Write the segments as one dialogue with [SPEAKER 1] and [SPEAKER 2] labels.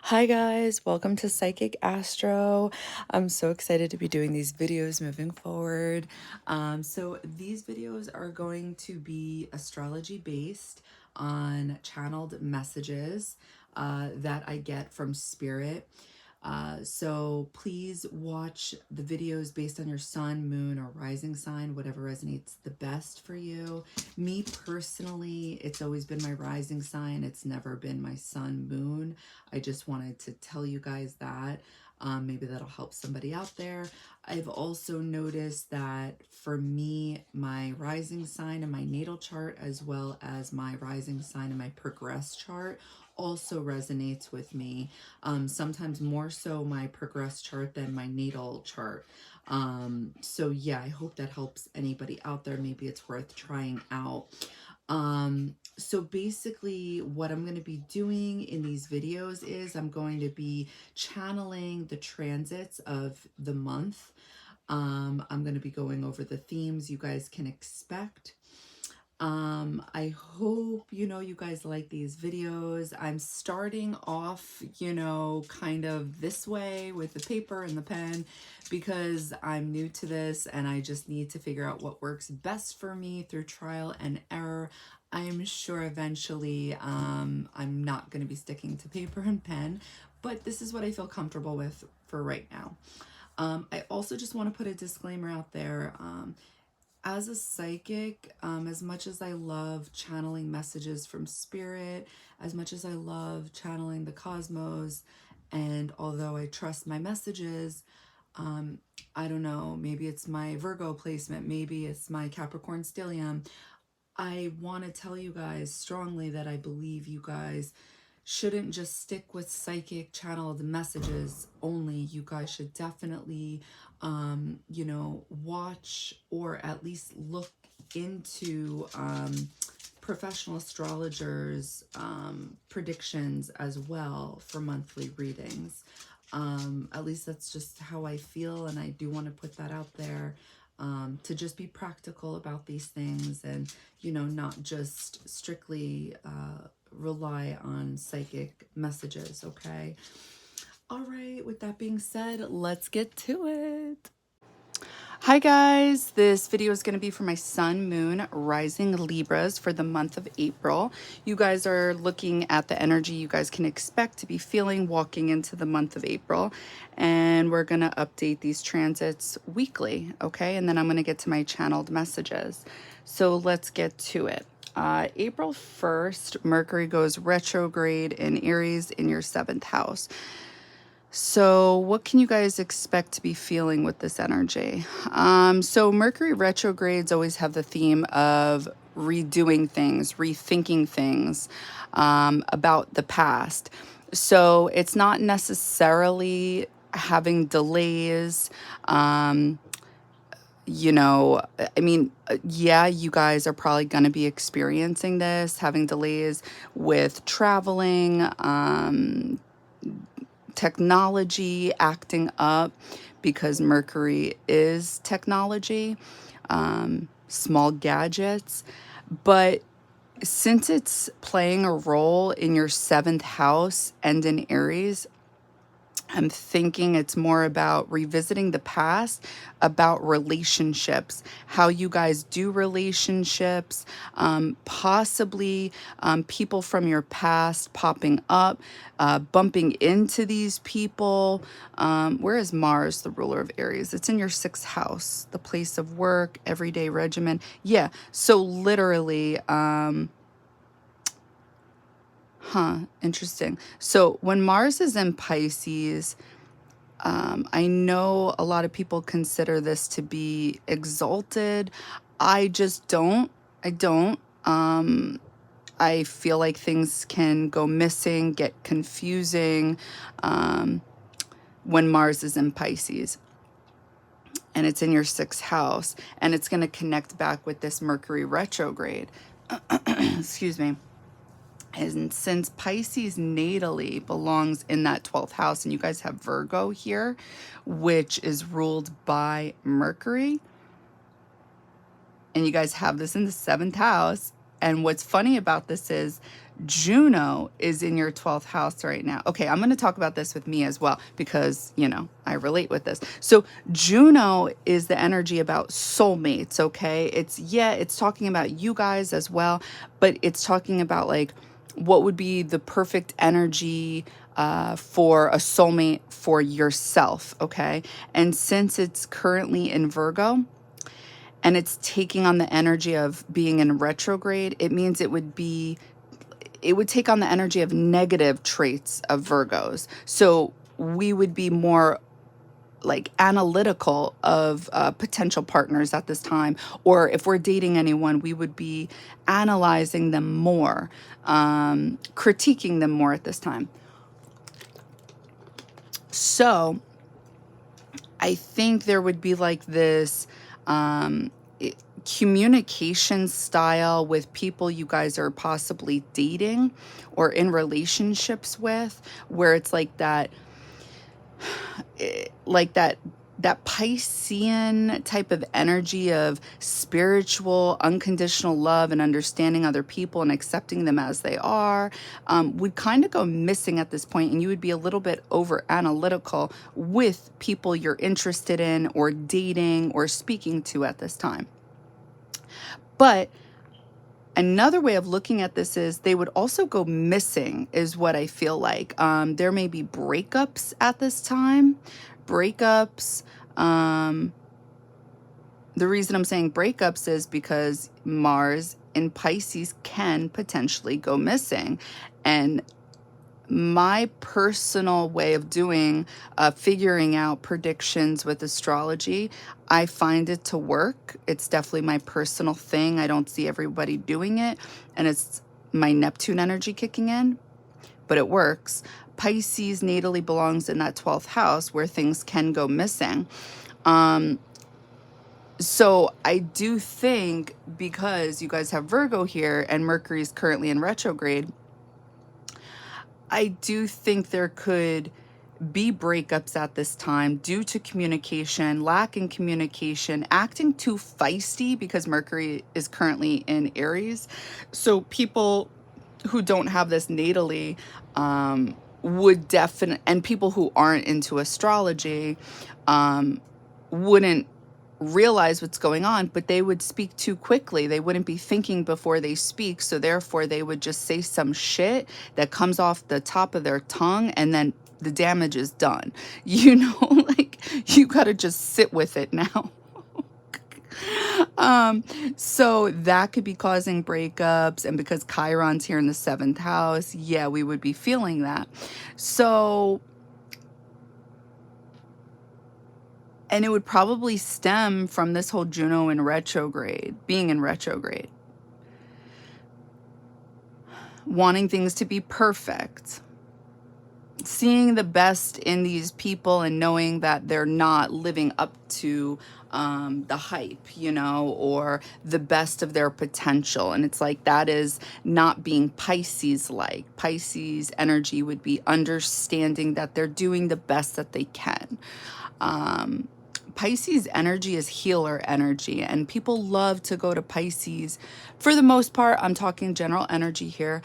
[SPEAKER 1] Hi guys, welcome to Psychic Astro. I'm so excited to be doing these videos moving forward. So these videos are going to be astrology based on channeled messages that I get from spirit. So please watch the videos based on your sun, moon, or rising sign, whatever resonates the best for you. Me personally, it's always been my rising sign. It's never been my sun, moon. I just wanted to tell you guys that. Maybe that'll help somebody out there. I've also noticed that for me, my rising sign and my natal chart, as well as my rising sign and my progress chart, also resonates with me. Sometimes more so my progress chart than my natal chart. So yeah, I hope that helps anybody out there. Maybe it's worth trying out. So basically what I'm going to be doing in these videos is I'm going to be channeling the transits of the month. I'm going to be going over the themes you guys can expect. I hope, you guys like these videos. I'm starting off, kind of this way with the paper and the pen because I'm new to this and I just need to figure out what works best for me through trial and error. I'm sure eventually I'm not going to be sticking to paper and pen, but this is what I feel comfortable with for right now. I also just want to put a disclaimer out there. As a psychic, as much as I love channeling messages from spirit, as much as I love channeling the cosmos, and although I trust my messages, I don't know, maybe it's my Virgo placement, maybe it's my Capricorn stellium. I want to tell you guys strongly that I believe you guys shouldn't just stick with psychic channeled messages only. You guys should definitely, watch or at least look into professional astrologers' predictions as well for monthly readings. At least that's just how I feel, and I do want to put that out there. To just be practical about these things and, not just strictly rely on psychic messages, okay? All right, with that being said, let's get to it. Hi guys, this video is going to be for my sun, moon, rising Libras for the month of April. You guys are looking at the energy you guys can expect to be feeling walking into the month of April. And we're going to update these transits weekly, okay? And then I'm going to get to my channeled messages. So let's get to it. April 1st, Mercury goes retrograde in Aries in your 7th house. So what can you guys expect to be feeling with this energy? So Mercury retrogrades always have the theme of redoing things, rethinking things about the past. So it's not necessarily having delays. I mean, yeah, you guys are probably going to be experiencing this, having delays with traveling, technology acting up because Mercury is technology, small gadgets. But since it's playing a role in your 7th house and in Aries, I'm thinking it's more about revisiting the past, about relationships, how you guys do relationships, possibly people from your past popping up, bumping into these people. Where is Mars, the ruler of Aries? It's in your 6th house, the place of work, everyday regimen. Yeah, so literally... interesting. So when Mars is in Pisces, I know a lot of people consider this to be exalted. I just don't. I don't. I feel like things can go missing, get confusing when Mars is in Pisces. And it's in your 6th house. And it's going to connect back with this Mercury retrograde. Excuse me. And since Pisces natally belongs in that 12th house, and you guys have Virgo here, which is ruled by Mercury, and you guys have this in the 7th house. And what's funny about this is Juno is in your 12th house right now. Okay, I'm going to talk about this with me as well because, you know, I relate with this. So Juno is the energy about soulmates, okay? It's talking about you guys as well, but it's talking about like what would be the perfect energy for a soulmate for yourself, okay? And since it's currently in Virgo, and it's taking on the energy of being in retrograde, it means it would take on the energy of negative traits of Virgos. So we would be more like analytical of potential partners at this time, or if we're dating anyone, we would be analyzing them more, critiquing them more at this time. So I think there would be like this communication style with people you guys are possibly dating or in relationships with, where it's like that Piscean type of energy of spiritual, unconditional love and understanding other people and accepting them as they are, would kind of go missing at this point, and you would be a little bit over analytical with people you're interested in or dating or speaking to at this time. But another way of looking at this is they would also go missing, is what I feel like. There may be breakups at this time. Breakups. The reason I'm saying breakups is because Mars in Pisces can potentially go missing. And my personal way of doing figuring out predictions with astrology, I find it to work. It's definitely my personal thing. I don't see everybody doing it, and it's my Neptune energy kicking in, but it works. Pisces natally belongs in that 12th house where things can go missing. So I do think, because you guys have Virgo here and Mercury is currently in retrograde, I do think there could be breakups at this time due to communication, lack in communication, acting too feisty, because Mercury is currently in Aries. So people who don't have this natally would definitely, and people who aren't into astrology wouldn't realize what's going on, but they would speak too quickly. They wouldn't be thinking before they speak, so therefore they would just say some shit that comes off the top of their tongue, and then the damage is done. You know, like, you gotta just sit with it now. So that could be causing breakups, and because Chiron's here in the 7th house, yeah, we would be feeling that. So, and it would probably stem from this whole Juno in retrograde, being in retrograde. Wanting things to be perfect. Seeing the best in these people and knowing that they're not living up to the hype, you know, or the best of their potential. And it's like, that is not being Pisces-like. Pisces energy would be understanding that they're doing the best that they can. Pisces energy is healer energy, and people love to go to Pisces. For the most part, I'm talking general energy here,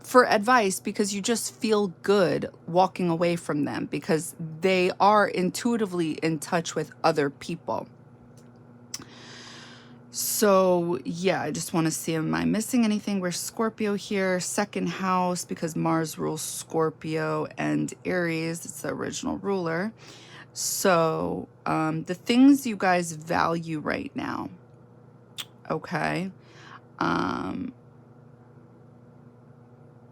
[SPEAKER 1] for advice, because you just feel good walking away from them because they are intuitively in touch with other people. So yeah, I just want to see, am I missing anything? We're Scorpio here, 2nd house, because Mars rules Scorpio and Aries. It's the original ruler. So the things you guys value right now, okay?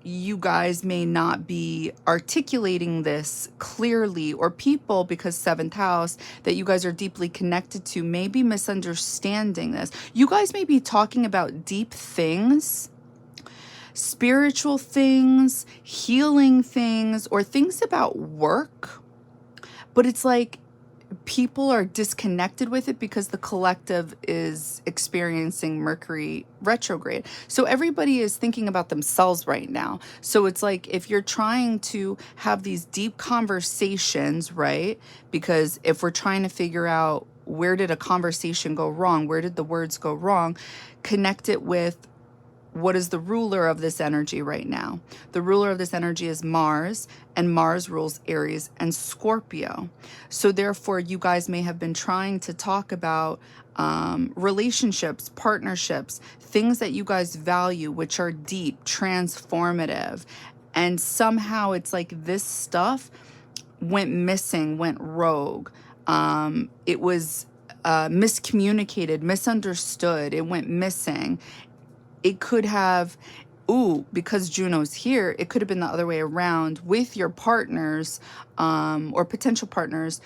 [SPEAKER 1] You guys may not be articulating this clearly, or people, because 7th house, that you guys are deeply connected to may be misunderstanding this. You guys may be talking about deep things, spiritual things, healing things, or things about work, but it's like people are disconnected with it because the collective is experiencing Mercury retrograde. So everybody is thinking about themselves right now. So it's like, if you're trying to have these deep conversations, right? Because if we're trying to figure out, where did a conversation go wrong? Where did the words go wrong? Connect it with what is the ruler of this energy right now? The ruler of this energy is Mars, and Mars rules Aries and Scorpio. So therefore, you guys may have been trying to talk about relationships, partnerships, things that you guys value, which are deep, transformative. And somehow it's like this stuff went missing, went rogue. It was miscommunicated, misunderstood. It went missing. It could have, because Juno's here, it could have been the other way around with your partners or potential partners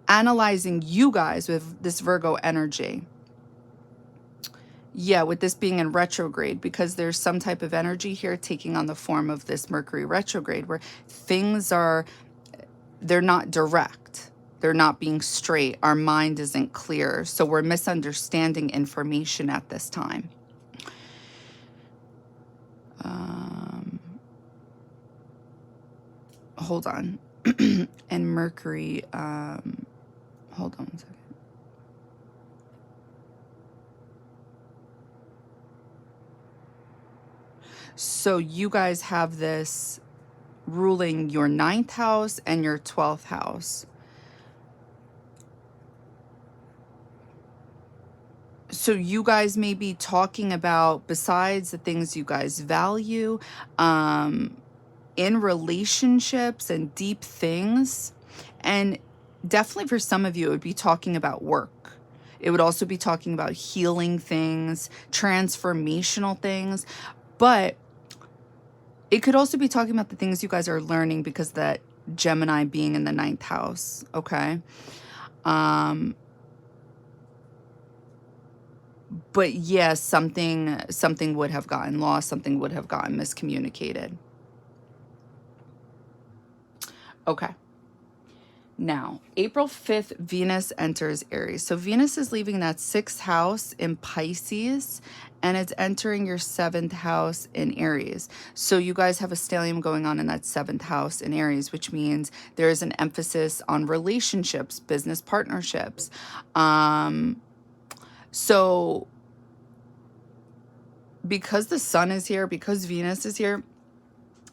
[SPEAKER 1] analyzing you guys with this Virgo energy. Yeah, with this being in retrograde, because there's some type of energy here taking on the form of this Mercury retrograde where things are, they're not direct. They're not being straight. Our mind isn't clear. So we're misunderstanding information at this time. Hold on. And Mercury, hold on 1 second. So you guys have this ruling your 9th house and your 12th house. So you guys may be talking about, besides the things you guys value, in relationships and deep things. And definitely for some of you, it would be talking about work. It would also be talking about healing things, transformational things. But it could also be talking about the things you guys are learning because that Gemini being in the 9th house, okay? But yes, something would have gotten lost, something would have gotten miscommunicated. Okay. Now, April 5th, Venus enters Aries. So Venus is leaving that 6th house in Pisces, and it's entering your 7th house in Aries. So you guys have a stellium going on in that 7th house in Aries, which means there is an emphasis on relationships, business partnerships. So because the sun is here, because Venus is here,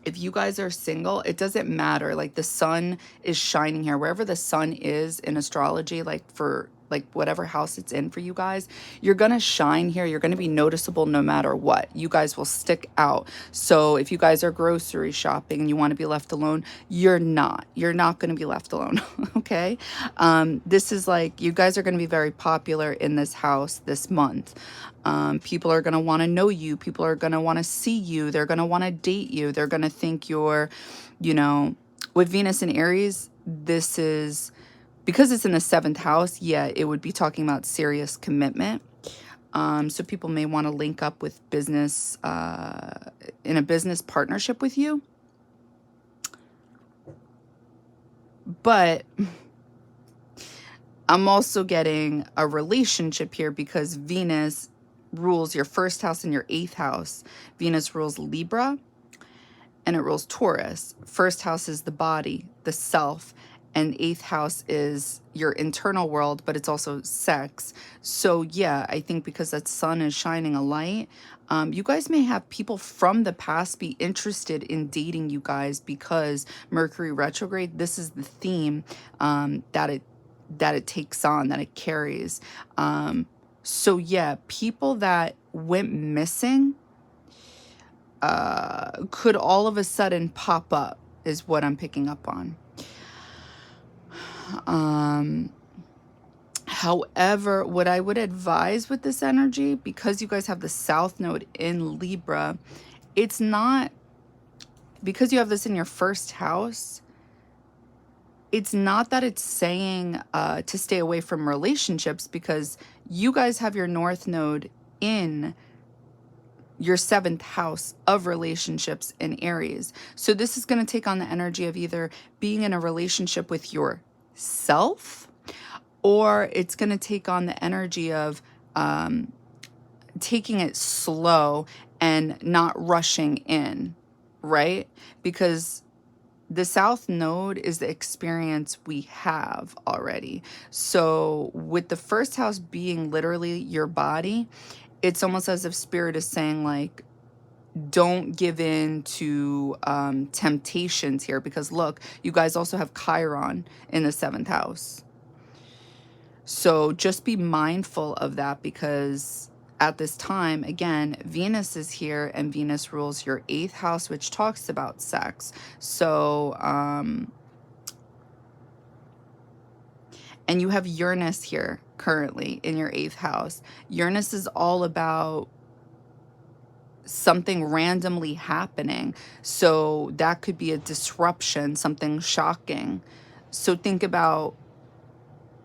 [SPEAKER 1] if you guys are single, it doesn't matter. Like the sun is shining here. Wherever the sun is in astrology, like for like whatever house it's in for you guys, you're going to shine here. You're going to be noticeable no matter what. You guys will stick out. So if you guys are grocery shopping and you want to be left alone, you're not. You're not going to be left alone. Okay? This is like, you guys are going to be very popular in this house this month. People are going to want to know you. People are going to want to see you. They're going to want to date you. They're going to think you're, you know, with Venus in Aries, this is, because it's in the 7th house, yeah, it would be talking about serious commitment. So people may want to link up with business, in a business partnership with you. But I'm also getting a relationship here because Venus rules your 1st house and your 8th house. Venus rules Libra and it rules Taurus. 1st house is the body, the self, and 8th house is your internal world, but it's also sex. So yeah, I think because that sun is shining a light, you guys may have people from the past be interested in dating you guys because Mercury retrograde, this is the theme that it takes on, that it carries. So yeah, people that went missing could all of a sudden pop up is what I'm picking up on. However, what I would advise with this energy, because you guys have the South Node in Libra, it's not, because you have this in your 1st house, it's not that it's saying to stay away from relationships, because you guys have your North Node in your 7th house of relationships in Aries. So this is going to take on the energy of either being in a relationship with yourself, or it's going to take on the energy of taking it slow and not rushing in, right? Because the South Node is the experience we have already. So with the 1st house being literally your body, it's almost as if Spirit is saying, like, don't give in to temptations here, because look, you guys also have Chiron in the 7th house. So just be mindful of that, because at this time, again, Venus is here, and Venus rules your 8th house, which talks about sex. So, and you have Uranus here currently in your 8th house. Uranus is all about something randomly happening. So that could be a disruption, something shocking. So think about,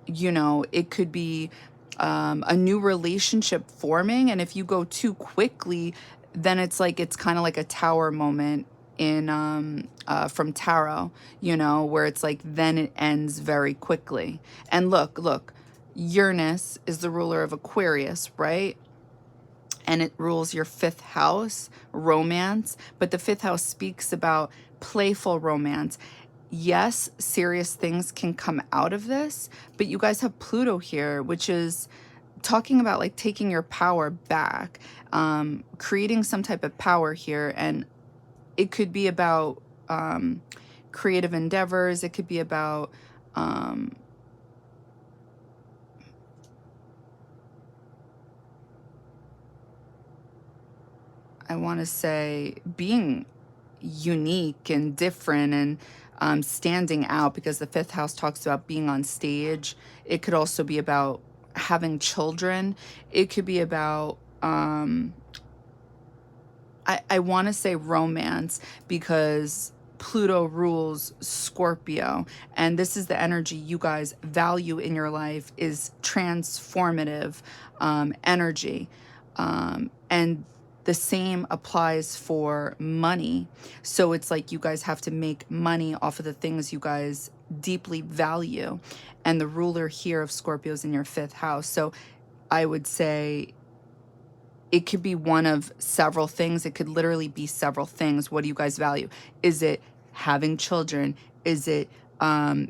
[SPEAKER 1] you know, it could be a new relationship forming. And if you go too quickly, then it's like, it's kind of like a tower moment in from tarot, you know, where it's like, then it ends very quickly. And look, Uranus is the ruler of Aquarius, right? And it rules your 5th house, romance. But the 5th house speaks about playful romance. Yes, serious things can come out of this, but you guys have Pluto here, which is talking about like taking your power back, creating some type of power here. And it could be about creative endeavors. It could be about I want to say being unique and different, and standing out, because the 5th house talks about being on stage. It could also be about having children. It could be about I want to say romance, because Pluto rules Scorpio, and this is the energy you guys value in your life, is transformative energy. And the same applies for money. So it's like you guys have to make money off of the things you guys deeply value. And the ruler here of Scorpio is in your 5th house. So I would say it could be one of several things. It could literally be several things. What do you guys value? Is it having children? Is it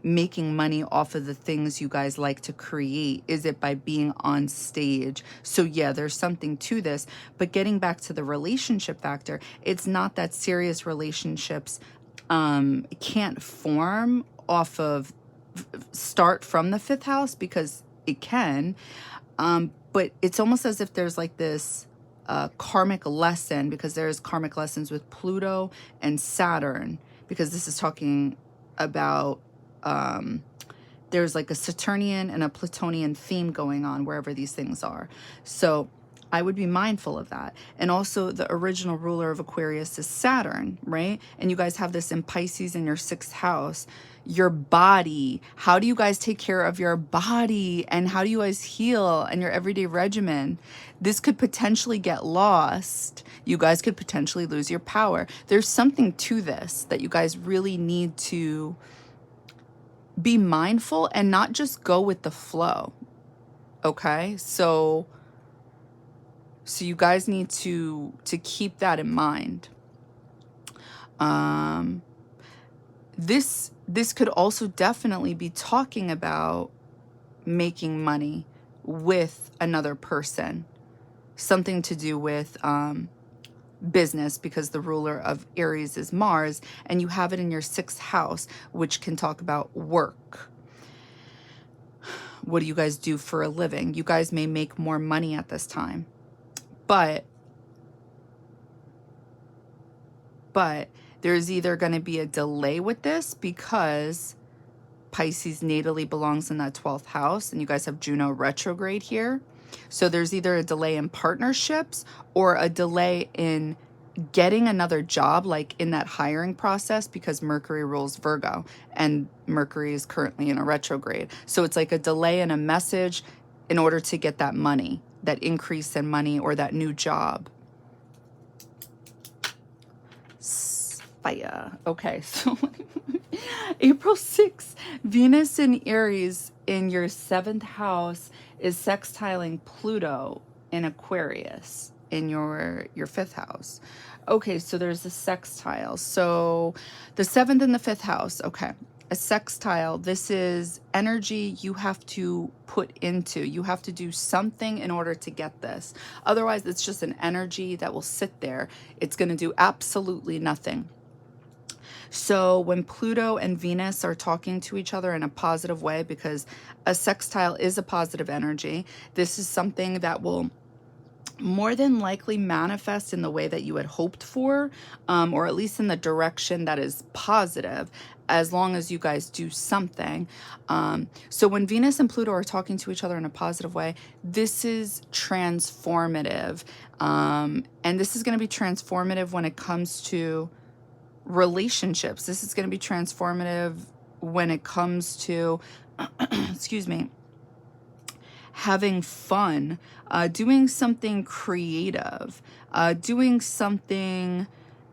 [SPEAKER 1] making money off of the things you guys like to create? Is it by being on stage? So yeah, there's something to this. But getting back to the relationship factor, it's not that serious relationships can't form off of, start from the 5th house, because it can. But it's almost as if there's like this karmic lesson, because there's karmic lessons with Pluto and Saturn, because this is talking about there's like a Saturnian and a Plutonian theme going on wherever these things are. So I would be mindful of that. And also the original ruler of Aquarius is Saturn, right? And you guys have this in Pisces in your 6th house. Your body, how do you guys take care of your body, and how do you guys heal, and your everyday regimen? This could potentially get lost. You guys could potentially lose your power. There's something to this that you guys really need to be mindful and not just go with the flow. Okay? So you guys need to keep that in mind. This could also definitely be talking about making money with another person. Something to do with business, because the ruler of Aries is Mars, and you have it in your 6th house, which can talk about work. What do you guys do for a living? You guys may make more money at this time. But there's either going to be a delay with this, because Pisces natally belongs in that 12th house, and you guys have Juno retrograde here. So there's either a delay in partnerships or a delay in getting another job, like in that hiring process, because Mercury rules Virgo, and Mercury is currently in a retrograde. So it's like a delay in a message in order to get that money, that increase in money, or that new job. Fire. Okay, so April 6th, Venus in Aries in your 7th house is sextiling Pluto in Aquarius in your 5th house. Okay, so there's a sextile. So the 7th and the 5th house. Okay, a sextile, this is energy you have to put into. You have to do something in order to get this. Otherwise, it's just an energy that will sit there. It's going to do absolutely nothing. So when Pluto and Venus are talking to each other in a positive way, because a sextile is a positive energy, this is something that will more than likely manifest in the way that you had hoped for, or at least in the direction that is positive, as long as you guys do something. So when Venus and Pluto are talking to each other in a positive way, this is transformative. And this is going to be transformative when it comes to relationships. This is going to be transformative when it comes to, excuse me, having fun, doing something creative, doing something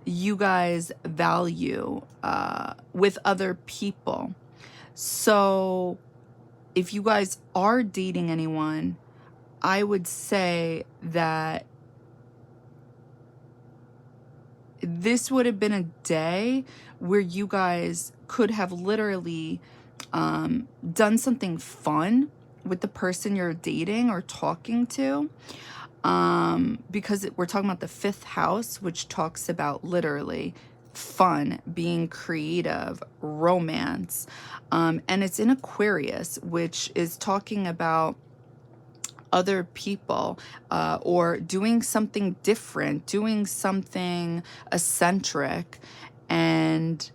[SPEAKER 1] you guys value with other people. So if you guys are dating anyone, I would say that this would have been a day where you guys could have literally done something fun with the person you're dating or talking to, because we're talking about the 5th house, which talks about literally fun, being creative, romance, and it's in Aquarius, which is talking about other people, or doing something different, doing something eccentric. And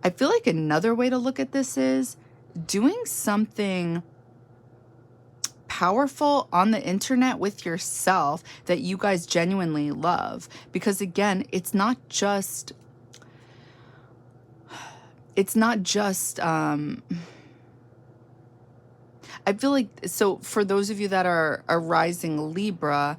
[SPEAKER 1] I feel like another way to look at this is doing something powerful on the internet with yourself that you guys genuinely love. Because again, it's not just I feel like, so for those of you that are a rising Libra,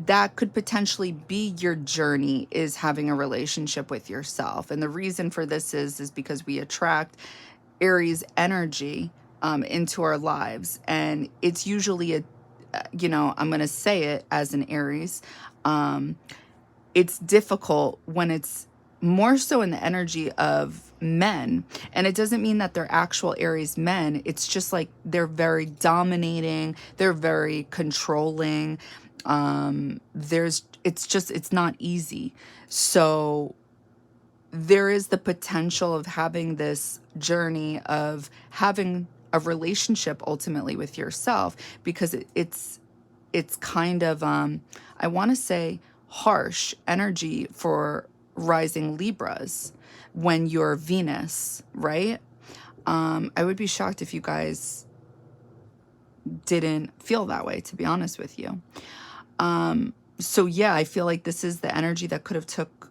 [SPEAKER 1] that could potentially be your journey, is having a relationship with yourself. And the reason for this is because we attract Aries energy into our lives. And it's usually I'm going to say it as an Aries. It's difficult when it's more so in the energy of men. And it doesn't mean that they're actual Aries men. It's just like they're very dominating. They're very controlling. It's not easy. So there is the potential of having this journey of having a relationship ultimately with yourself, because it's kind of, I want to say, harsh energy for rising Libras when you're Venus, right? I would be shocked if you guys didn't feel that way, to be honest with you. So yeah, I feel like this is the energy that could have took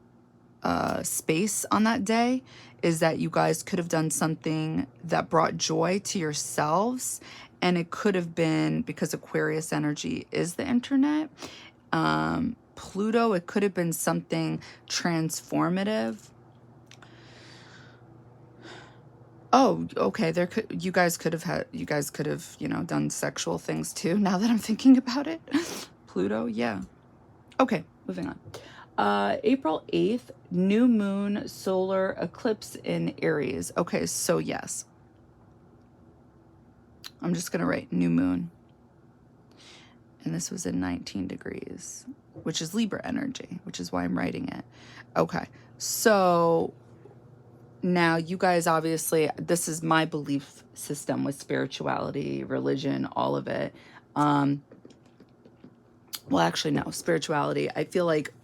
[SPEAKER 1] space on that day, is that you guys could have done something that brought joy to yourselves. And it could have been, because Aquarius energy is the internet, Pluto, it could have been something transformative. Oh, okay. You guys could have, done sexual things too, now that I'm thinking about it. Pluto, yeah. Okay, moving on. April 8th, new moon, solar eclipse in Aries. Okay, so yes. I'm just going to write new moon. And this was in 19 degrees, which is Libra energy, which is why I'm writing it. Okay, so now you guys, obviously, this is my belief system with spirituality, religion, all of it. Well, actually, no, spirituality. I feel like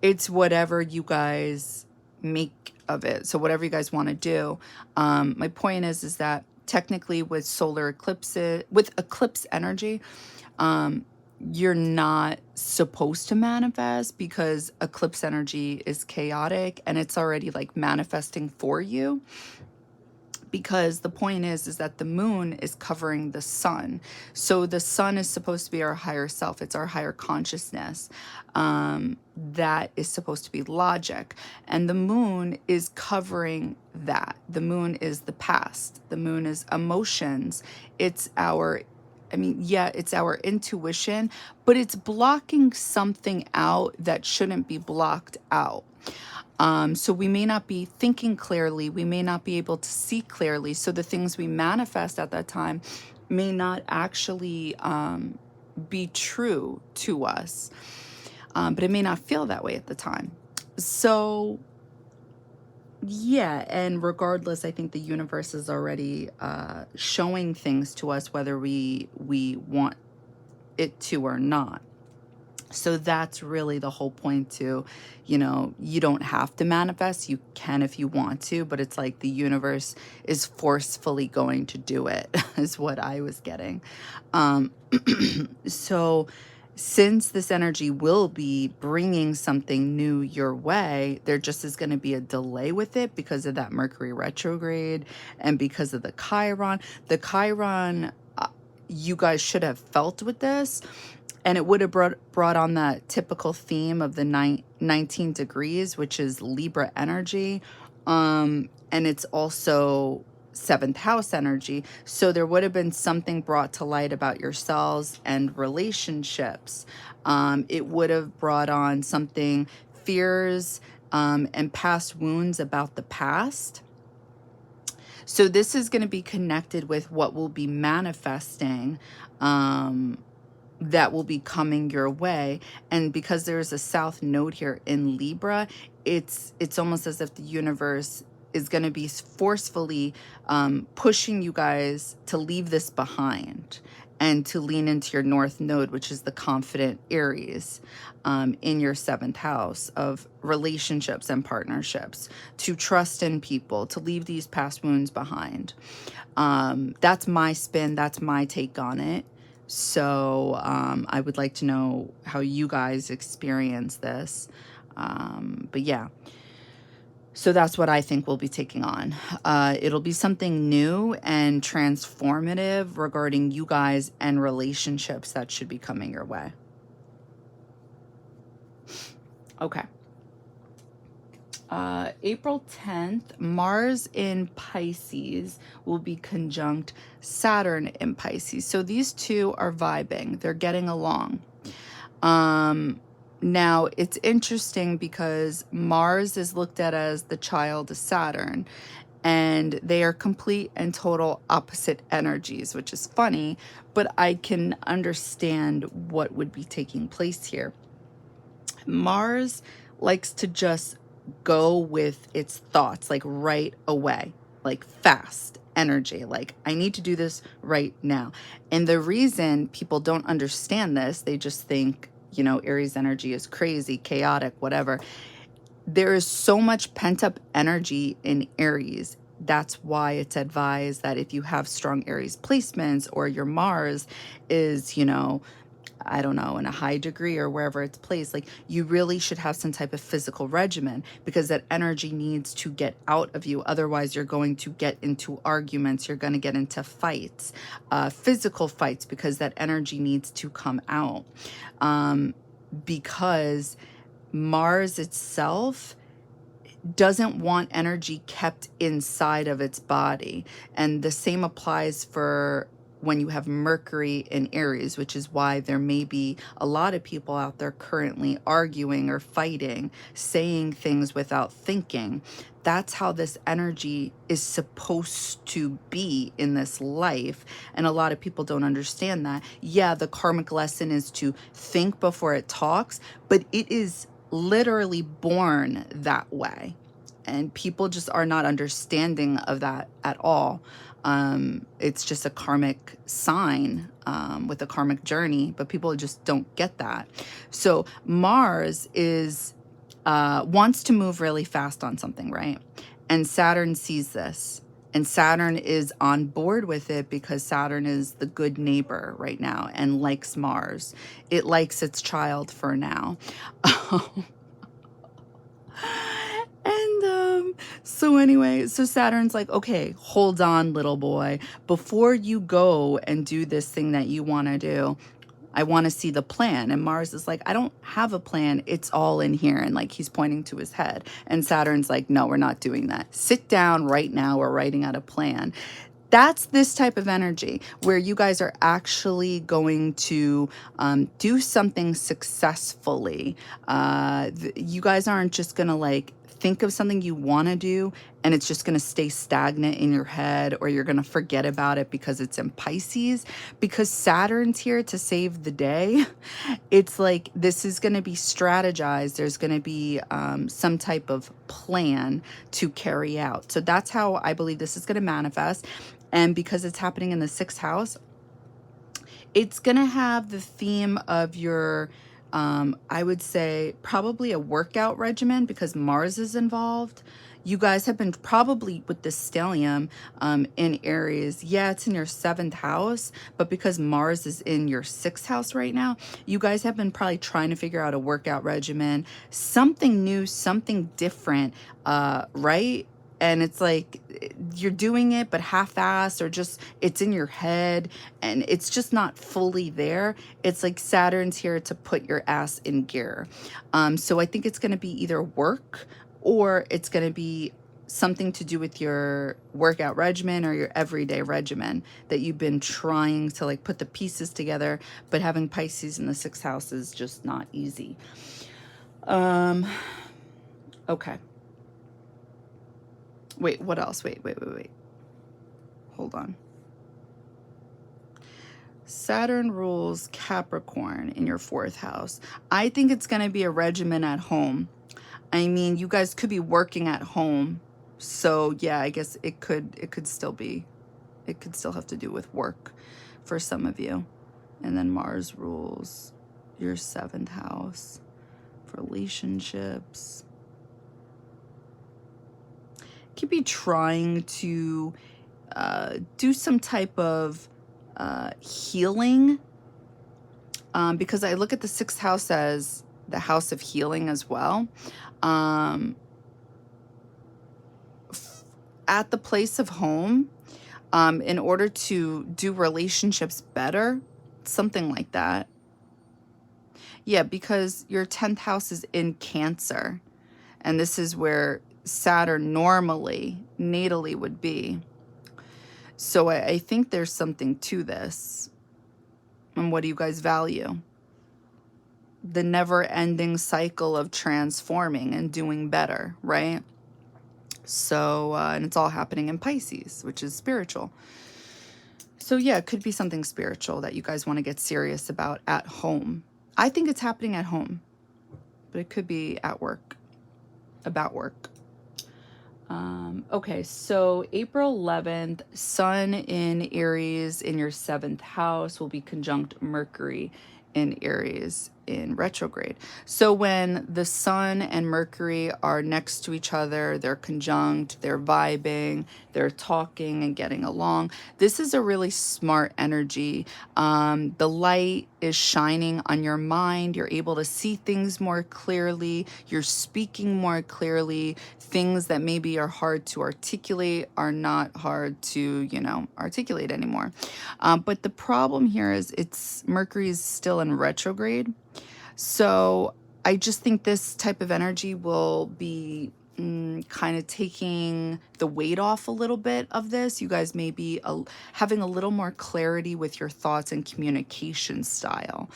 [SPEAKER 1] it's whatever you guys make of it. So whatever you guys want to do. My point is that technically with solar eclipses, with eclipse energy, you're not supposed to manifest, because eclipse energy is chaotic and it's already like manifesting for you. Because the point is that the moon is covering the sun. So the sun is supposed to be our higher self. It's our higher consciousness. That is supposed to be logic. And the moon is covering that. The moon is the past. The moon is emotions. It's our intuition, but it's blocking something out that shouldn't be blocked out. So we may not be thinking clearly. We may not be able to see clearly. So the things we manifest at that time may not actually be true to us. But it may not feel that way at the time. So yeah, and regardless, I think the universe is already showing things to us, whether we want it to or not. So that's really the whole point too. You know, you don't have to manifest. You can if you want to, but it's like the universe is forcefully going to do it, is what I was getting. So since this energy will be bringing something new your way, there just is going to be a delay with it because of that Mercury retrograde and because of the Chiron. The Chiron, you guys should have felt with this. And it would have brought on that typical theme of the 19 degrees, which is Libra energy. And it's also 7th house energy. So there would have been something brought to light about yourselves and relationships. It would have brought on something, fears and past wounds about the past. So this is going to be connected with what will be manifesting that will be coming your way. And because there's a south node here in Libra, it's almost as if the universe is going to be forcefully pushing you guys to leave this behind and to lean into your north node, which is the confident Aries, in your 7th house of relationships and partnerships, to trust in people, to leave these past wounds behind. That's my spin. That's my take on it. So I would like to know how you guys experience this. But yeah, so that's what I think we'll be taking on. It'll be something new and transformative regarding you guys and relationships that should be coming your way. Okay. April 10th, Mars in Pisces will be conjunct Saturn in Pisces. So these two are vibing. They're getting along. Now, it's interesting because Mars is looked at as the child of Saturn, and they are complete and total opposite energies, which is funny, but I can understand what would be taking place here. Mars likes to just go with its thoughts, like right away, like fast energy, like I need to do this right now. And the reason people don't understand this, they just think, you know, Aries energy is crazy, chaotic, whatever. There is so much pent-up energy in Aries. That's why it's advised that if you have strong Aries placements, or your Mars is, you know, I don't know, in a high degree or wherever it's placed, like you really should have some type of physical regimen, because that energy needs to get out of you. Otherwise, you're going to get into arguments. You're going to get into fights, physical fights, because that energy needs to come out. Because Mars itself doesn't want energy kept inside of its body. And the same applies for when you have Mercury in Aries, which is why there may be a lot of people out there currently arguing or fighting, saying things without thinking. That's how this energy is supposed to be in this life. And a lot of people don't understand that. Yeah, the karmic lesson is to think before it talks, but it is literally born that way. And people just are not understanding of that at all. It's just a karmic sign with a karmic journey, but people just don't get that. So Mars is wants to move really fast on something, right? And Saturn sees this. And Saturn is on board with it because Saturn is the good neighbor right now and likes Mars. It likes its child for now. And so anyway, so Saturn's like, okay, hold on, little boy. Before you go and do this thing that you want to do, I want to see the plan. And Mars is like, I don't have a plan. It's all in here. And like, he's pointing to his head. And Saturn's like, no, we're not doing that. Sit down right now. We're writing out a plan. That's this type of energy where you guys are actually going to do something successfully. You guys aren't just going to like think of something you want to do and it's just going to stay stagnant in your head, or you're going to forget about it because it's in Pisces, because Saturn's here to save the day. It's like this is going to be strategized. There's going to be some type of plan to carry out. So that's how I believe this is going to manifest. And because it's happening in the 6th house, it's going to have the theme of your, I would say, probably a workout regimen, because Mars is involved. You guys have been probably with the stellium in Aries. Yeah, it's in your 7th house, but because Mars is in your 6th house right now, you guys have been probably trying to figure out a workout regimen, something new, something different, right? And it's like you're doing it but half-assed, or just it's in your head and it's just not fully there. It's like Saturn's here to put your ass in gear. So I think it's going to be either work, or it's going to be something to do with your workout regimen or your everyday regimen that you've been trying to like put the pieces together. But having Pisces in the 6th house is just not easy. Okay. Wait, what else? Wait. Hold on. Saturn rules Capricorn in your 4th house. I think it's going to be a regimen at home. I mean, you guys could be working at home. So yeah, I guess it could still have to do with work for some of you. And then Mars rules your 7th house, relationships. Could be trying to do some type of healing, because I look at the 6th house as the house of healing as well. At the place of home, in order to do relationships better, something like that. Yeah, because your 10th house is in Cancer, and this is where Saturn normally, natally would be. So I think there's something to this. And what do you guys value? The never-ending cycle of transforming and doing better, right? So, and it's all happening in Pisces, which is spiritual. So yeah, it could be something spiritual that you guys want to get serious about at home. I think it's happening at home, but it could be at work, about work. Okay, so April 11th, Sun in Aries in your 7th house will be conjunct Mercury in Aries in retrograde. So when the Sun and Mercury are next to each other, they're conjunct, they're vibing, they're talking and getting along. This is a really smart energy. The light is shining on your mind. You're able to see things more clearly. You're speaking more clearly. Things that maybe are hard to articulate are not hard to, articulate anymore. But the problem here is Mercury is still in retrograde. So I just think this type of energy will be kind of taking the weight off a little bit of this. You guys may be having a little more clarity with your thoughts and communication style.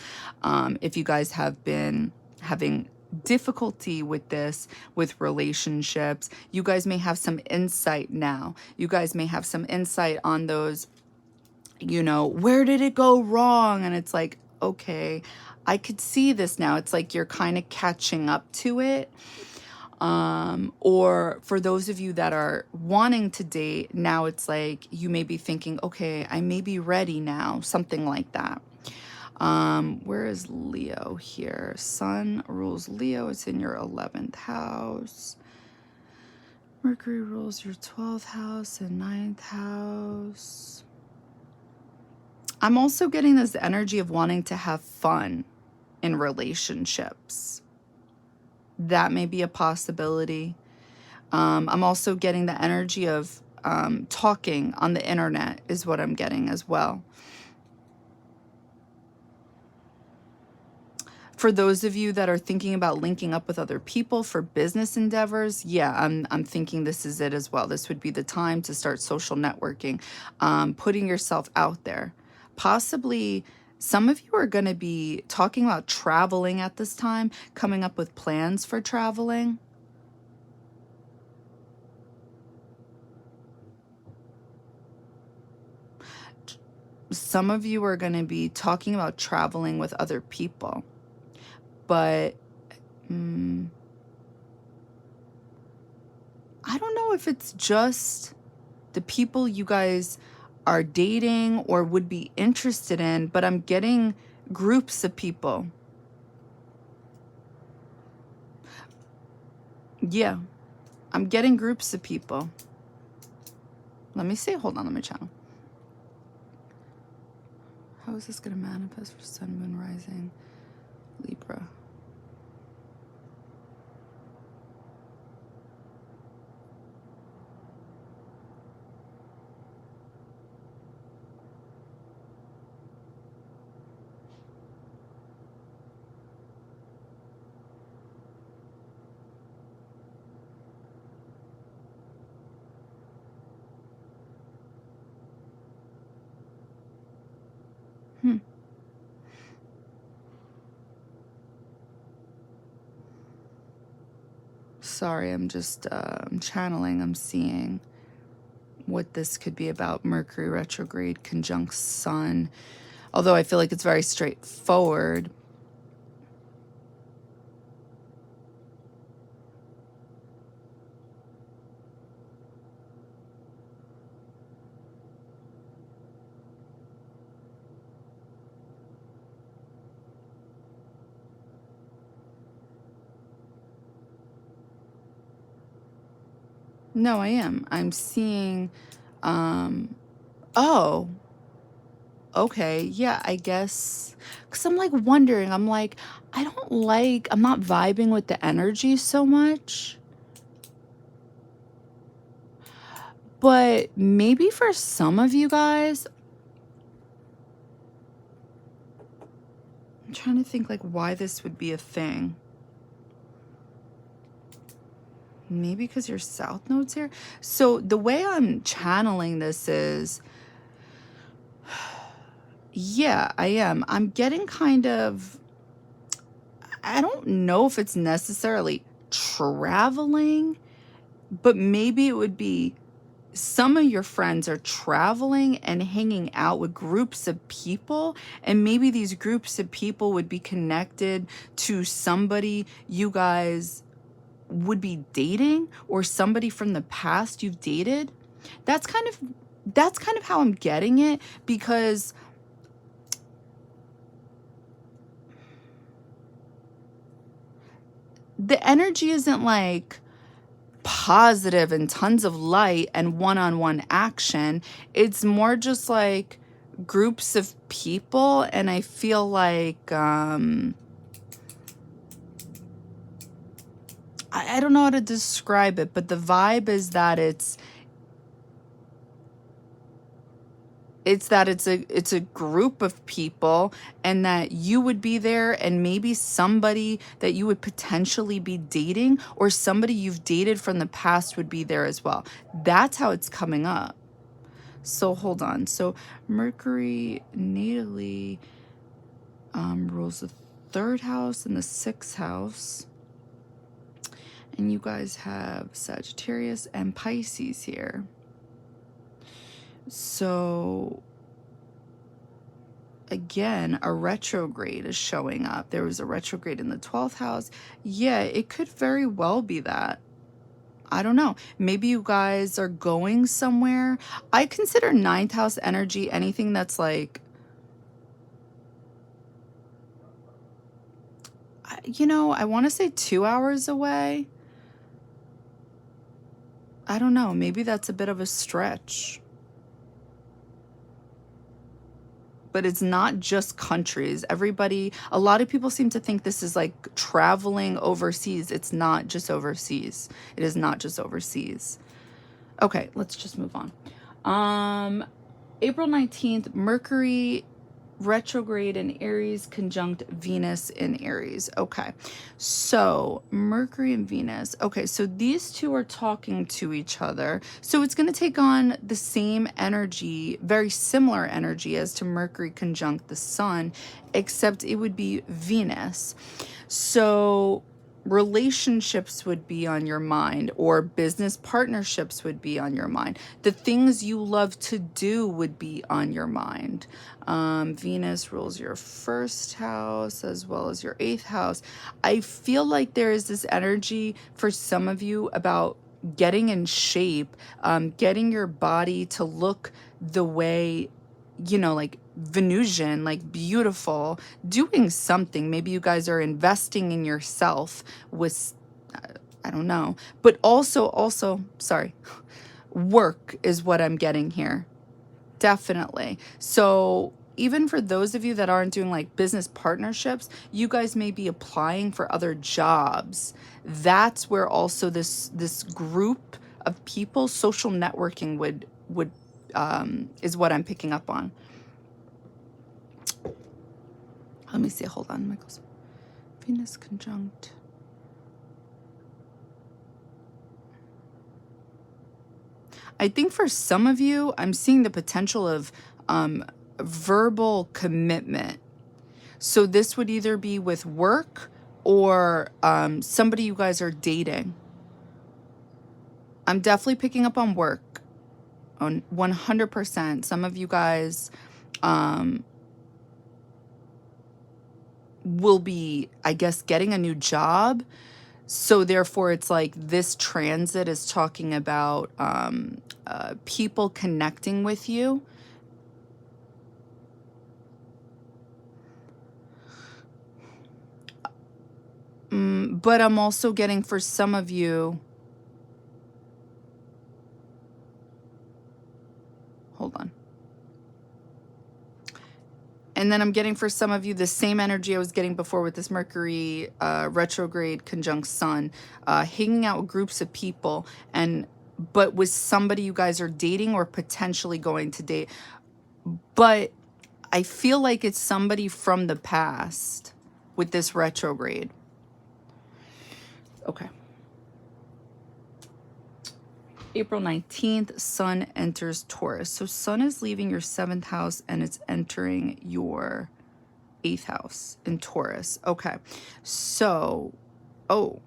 [SPEAKER 1] If you guys have been having difficulty with this, with relationships, you guys may have some insight now. You guys may have some insight on those, where did it go wrong? And it's like, okay, I could see this now. It's like you're kind of catching up to it. Or for those of you that are wanting to date, now it's like you may be thinking, okay, I may be ready now, something like that. Where is Leo here? Sun rules Leo. It's in your 11th house. Mercury rules your 12th house and 9th house. I'm also getting this energy of wanting to have fun in relationships. That may be a possibility. I'm also getting the energy of talking on the internet is what I'm getting as well. For those of you that are thinking about linking up with other people for business endeavors, yeah, I'm thinking this is it as well. This would be the time to start social networking, putting yourself out there. Possibly some of you are going to be talking about traveling at this time, coming up with plans for traveling. Some of you are going to be talking about traveling with other people, but I don't know if it's just the people you guys are dating or would be interested in, but I'm getting groups of people. Yeah, I'm getting groups of people. Let me see. Hold on, let me channel. How is this going to manifest for Sun, Moon, Rising, Libra? Sorry, I'm just channeling. I'm seeing what this could be about. Mercury retrograde conjunct Sun. Although I feel like it's very straightforward. No, I am. I'm seeing, oh, okay. Yeah, I guess. Because I'm like wondering, I'm like, I'm not vibing with the energy so much. But maybe for some of you guys, I'm trying to think like why this would be a thing. Maybe because your south node's here. So the way I'm channeling this is, yeah, I am. I'm getting kind of, I don't know if it's necessarily traveling, but maybe it would be some of your friends are traveling and hanging out with groups of people, and maybe these groups of people would be connected to somebody you guys would be dating or somebody from the past you've dated. That's kind of how I'm getting it, because the energy isn't like positive and tons of light and one-on-one action. It's more just like groups of people, and I feel like I don't know how to describe it, but the vibe is that it's a group of people, and that you would be there, and maybe somebody that you would potentially be dating or somebody you've dated from the past would be there as well. That's how it's coming up. So hold on. So Mercury natally rules the 3rd house and the 6th house. And you guys have Sagittarius and Pisces here. So again, a retrograde is showing up. There was a retrograde in the 12th house. Yeah, it could very well be that. I don't know. Maybe you guys are going somewhere. I consider 9th house energy anything that's like, you know, I want to say 2 hours away. I don't know. Maybe that's a bit of a stretch. But it's not just countries. A lot of people seem to think this is like traveling overseas. It's not just overseas. It is not just overseas. Okay, let's just move on. April 19th, Mercury retrograde in Aries conjunct Venus in Aries. Okay, so Mercury and Venus. Okay, so these two are talking to each other. So it's going to take on the same energy, very similar energy as to Mercury conjunct the Sun, except it would be Venus. So relationships would be on your mind, or business partnerships would be on your mind. The things you love to do would be on your mind. Venus rules your first house as well as your eighth house. I feel like there is this energy for some of you about getting in shape, getting your body to look the way, you know, like Venusian, like beautiful, doing something. Maybe you guys are investing in yourself with, I don't know, but also, sorry, work is what I'm getting here. Definitely. So even for those of you that aren't doing like business partnerships, you guys may be applying for other jobs. That's where also this group of people, social networking would is what I'm picking up on. Let me see. Hold on, Michael's Venus conjunct. I think for some of you, I'm seeing the potential of verbal commitment. So this would either be with work or somebody you guys are dating. I'm definitely picking up on work, on 100%. Some of you guys will be, I guess, getting a new job. So therefore, it's like this transit is talking about people connecting with you. But I'm also getting for some of you, hold on. And then I'm getting for some of you the same energy I was getting before with this Mercury retrograde conjunct Sun, hanging out with groups of people, but with somebody you guys are dating or potentially going to date. But I feel like it's somebody from the past with this retrograde. Okay. April 19th, Sun enters Taurus. So Sun is leaving your 7th house and it's entering your 8th house in Taurus. Okay. So, oh,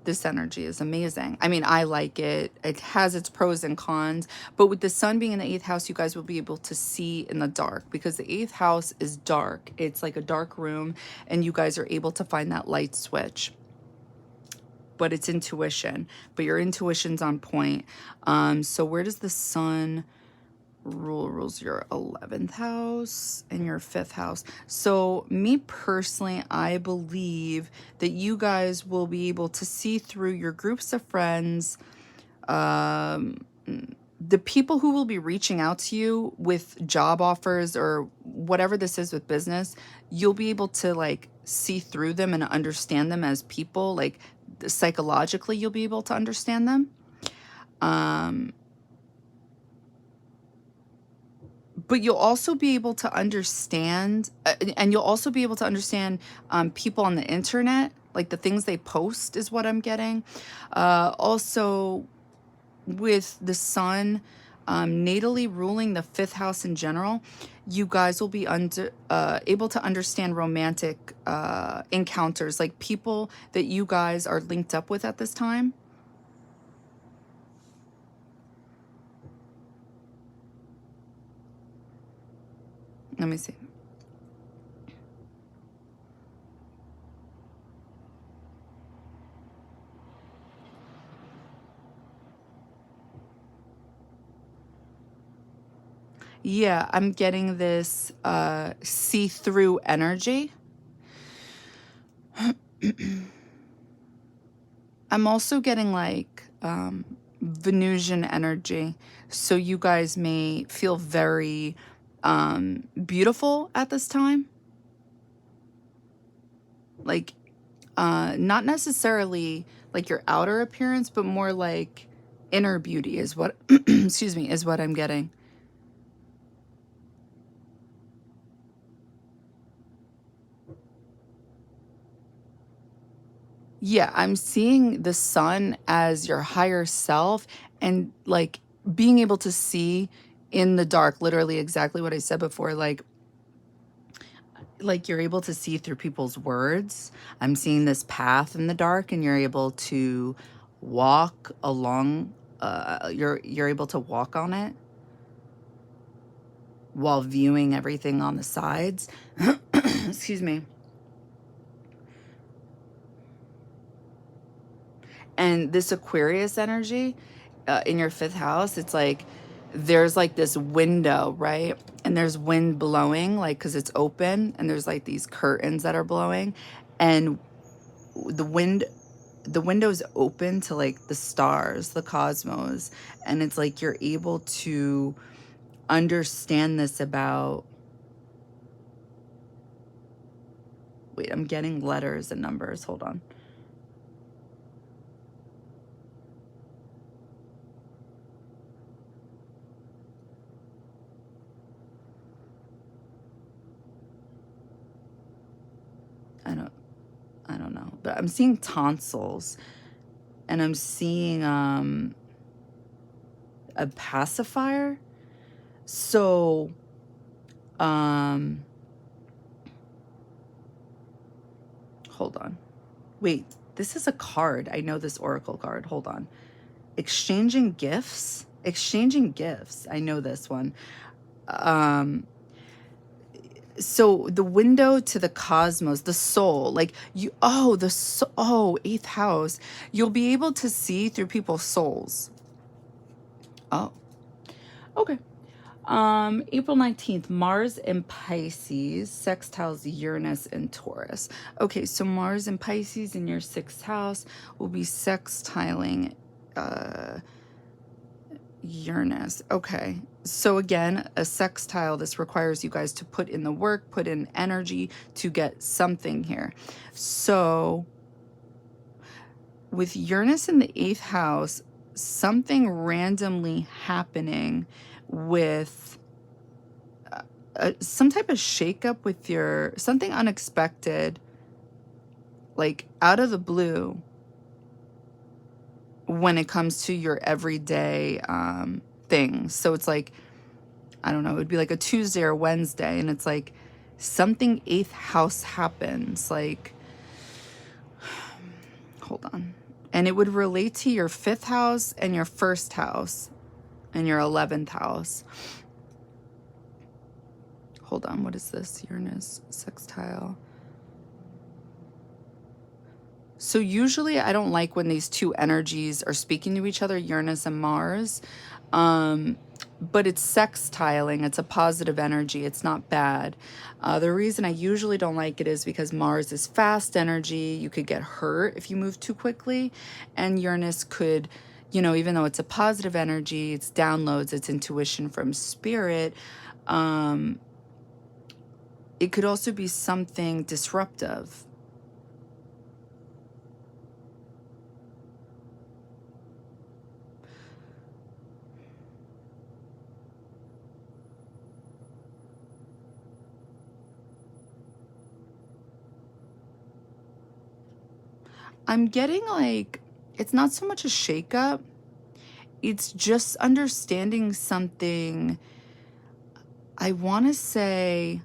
[SPEAKER 1] this energy is amazing. I mean, I like it. It has its pros and cons, but with the Sun being in the 8th house, you guys will be able to see in the dark because the 8th house is dark. It's like a dark room and you guys are able to find that light switch. But it's intuition, but your intuition's on point. So where does the Sun rules your 11th house and your 5th house? So me personally, I believe that you guys will be able to see through your groups of friends, the people who will be reaching out to you with job offers or whatever this is with business. You'll be able to like see through them and understand them as people. Like psychologically, you'll be able to understand them. But you'll also be able to understand, and you'll also be able to understand people on the internet, like the things they post is what I'm getting. Also, with the Sun natally ruling the 5th house in general, you guys will be able to understand romantic encounters, like people that you guys are linked up with at this time. Let me see. Yeah, I'm getting this see-through energy. I'm also getting like Venusian energy. So you guys may feel very beautiful at this time. Like not necessarily like your outer appearance, but more like inner beauty is what, excuse me, is what I'm getting. Yeah, I'm seeing the Sun as your higher self and like being able to see in the dark, literally exactly what I said before, like like you're able to see through people's words. I'm seeing this path in the dark, and you're able to walk along. You're able to walk on it while viewing everything on the sides. Excuse me. And this Aquarius energy in your fifth house, it's like there's like this window, right? And there's wind blowing, like, because it's open, and there's like these curtains that are blowing, and the window's open to like the stars, the cosmos, and it's like you're able to understand this about, wait, I'm getting letters and numbers, hold on. I don't know, but I'm seeing tonsils, and I'm seeing a pacifier. So hold on, wait, this is a card. I know this oracle card, hold on. Exchanging gifts. I know this one. So the window to the cosmos, the soul, like you, oh, the soul, oh, eighth house, you'll be able to see through people's souls. Oh, okay. April 19th, Mars and Pisces sextiles Uranus and Taurus. Okay, so Mars and Pisces in your sixth house will be sextiling Uranus. Okay. So again, a sextile, this requires you guys to put in the work, put in energy to get something here. So with Uranus in the eighth house, something randomly happening with some type of shakeup with your, something unexpected, like out of the blue, when it comes to your everyday things. So it's like, I don't know, it would be like a Tuesday or Wednesday, and it's like something eighth house happens, like, hold on. And it would relate to your fifth house and your first house and your 11th house. Hold on, what is this? Uranus sextile. So usually I don't like when these two energies are speaking to each other, Uranus and Mars. But it's sextiling. It's a positive energy. It's not bad. The reason I usually don't like it is because Mars is fast energy. You could get hurt if you move too quickly. And Uranus could, you know, even though it's a positive energy, it's downloads, it's intuition from spirit. It could also be something disruptive. I'm getting like, it's not so much a shakeup. It's just understanding something. I want to say,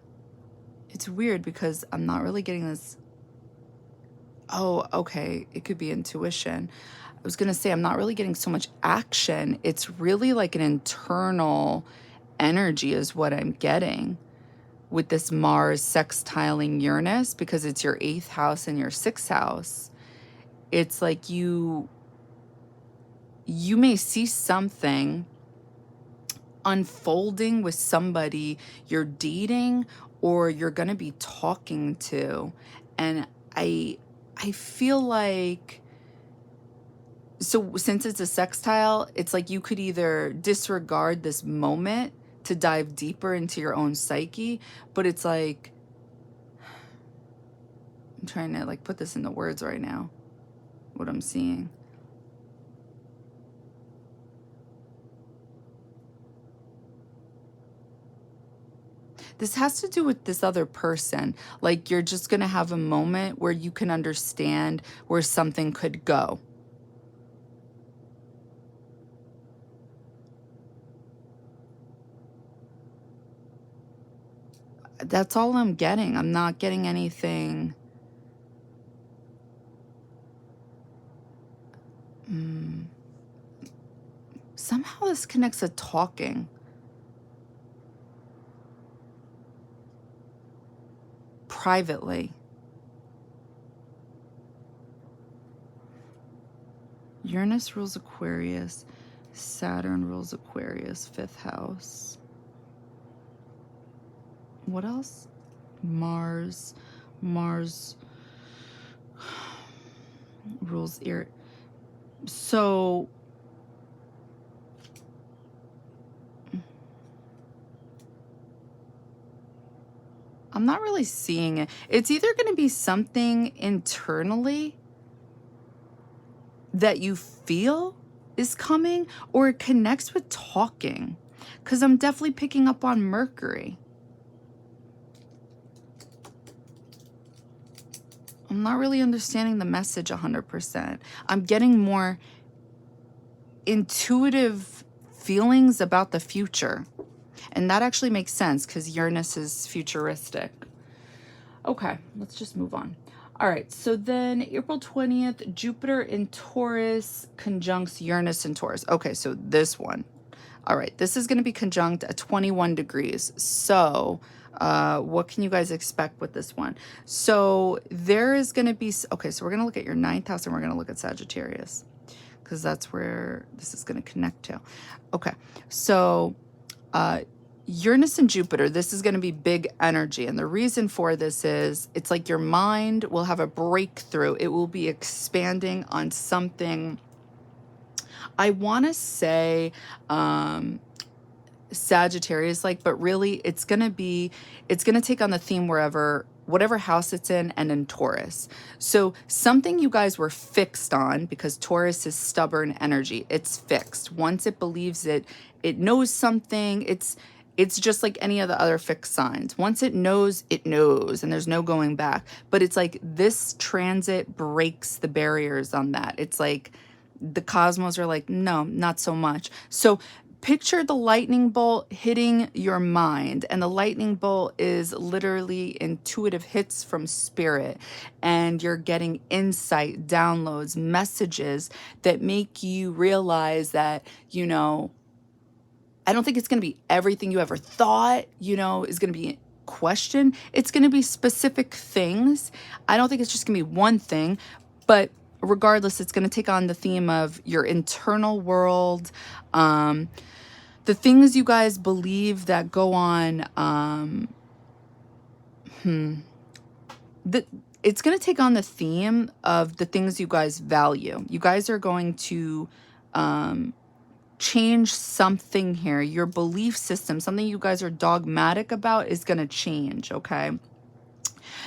[SPEAKER 1] it's weird because I'm not really getting this. Oh, okay. It could be intuition. I was going to say, I'm not really getting so much action. It's really like an internal energy is what I'm getting with this Mars sextiling Uranus, because it's your eighth house and your sixth house. It's like you may see something unfolding with somebody you're dating or you're going to be talking to. And I feel like, so since it's a sextile, it's like you could either disregard this moment to dive deeper into your own psyche, but it's like, I'm trying to like put this into words right now, what I'm seeing. This has to do with this other person. Like you're just going to have a moment where you can understand where something could go. That's all I'm getting. I'm not getting anything. Somehow this connects to talking. Privately. Uranus rules Aquarius. Saturn rules Aquarius, 5th house. What else? Mars rules Aries. So I'm not really seeing it. It's either going to be something internally that you feel is coming, or it connects with talking, because I'm definitely picking up on Mercury. I'm not really understanding the message 100%. I'm getting more intuitive feelings about the future. And that actually makes sense because Uranus is futuristic. Okay, let's just move on. All right, so then April 20th, Jupiter in Taurus conjuncts Uranus in Taurus. Okay, so this one. All right, this is going to be conjunct at 21 degrees. So what can you guys expect with this one? So there is going to be, okay, so we're going to look at your 9th house and we're going to look at Sagittarius because that's where this is going to connect to. Okay, so Uranus and Jupiter, this is going to be big energy. And the reason for this is it's like your mind will have a breakthrough. It will be expanding on something. I want to say Sagittarius like, but really it's going to take on the theme whatever house it's in, and in Taurus. So something you guys were fixed on, because Taurus is stubborn energy. It's fixed. Once it believes it knows something. It's just like any of the other fixed signs. Once it knows, and there's no going back. But it's like this transit breaks the barriers on that. It's like the cosmos are like, no, not so much. So picture the lightning bolt hitting your mind, and the lightning bolt is literally intuitive hits from spirit, and you're getting insight, downloads, messages that make you realize that, you know, I don't think it's going to be everything you ever thought, you know, is going to be questioned. It's going to be specific things. I don't think it's just going to be one thing, but regardless, it's going to take on the theme of your internal world, the things you guys believe that go on. It's going to take on the theme of the things you guys value. You guys are going to change something here. Your belief system, something you guys are dogmatic about, is going to change, okay?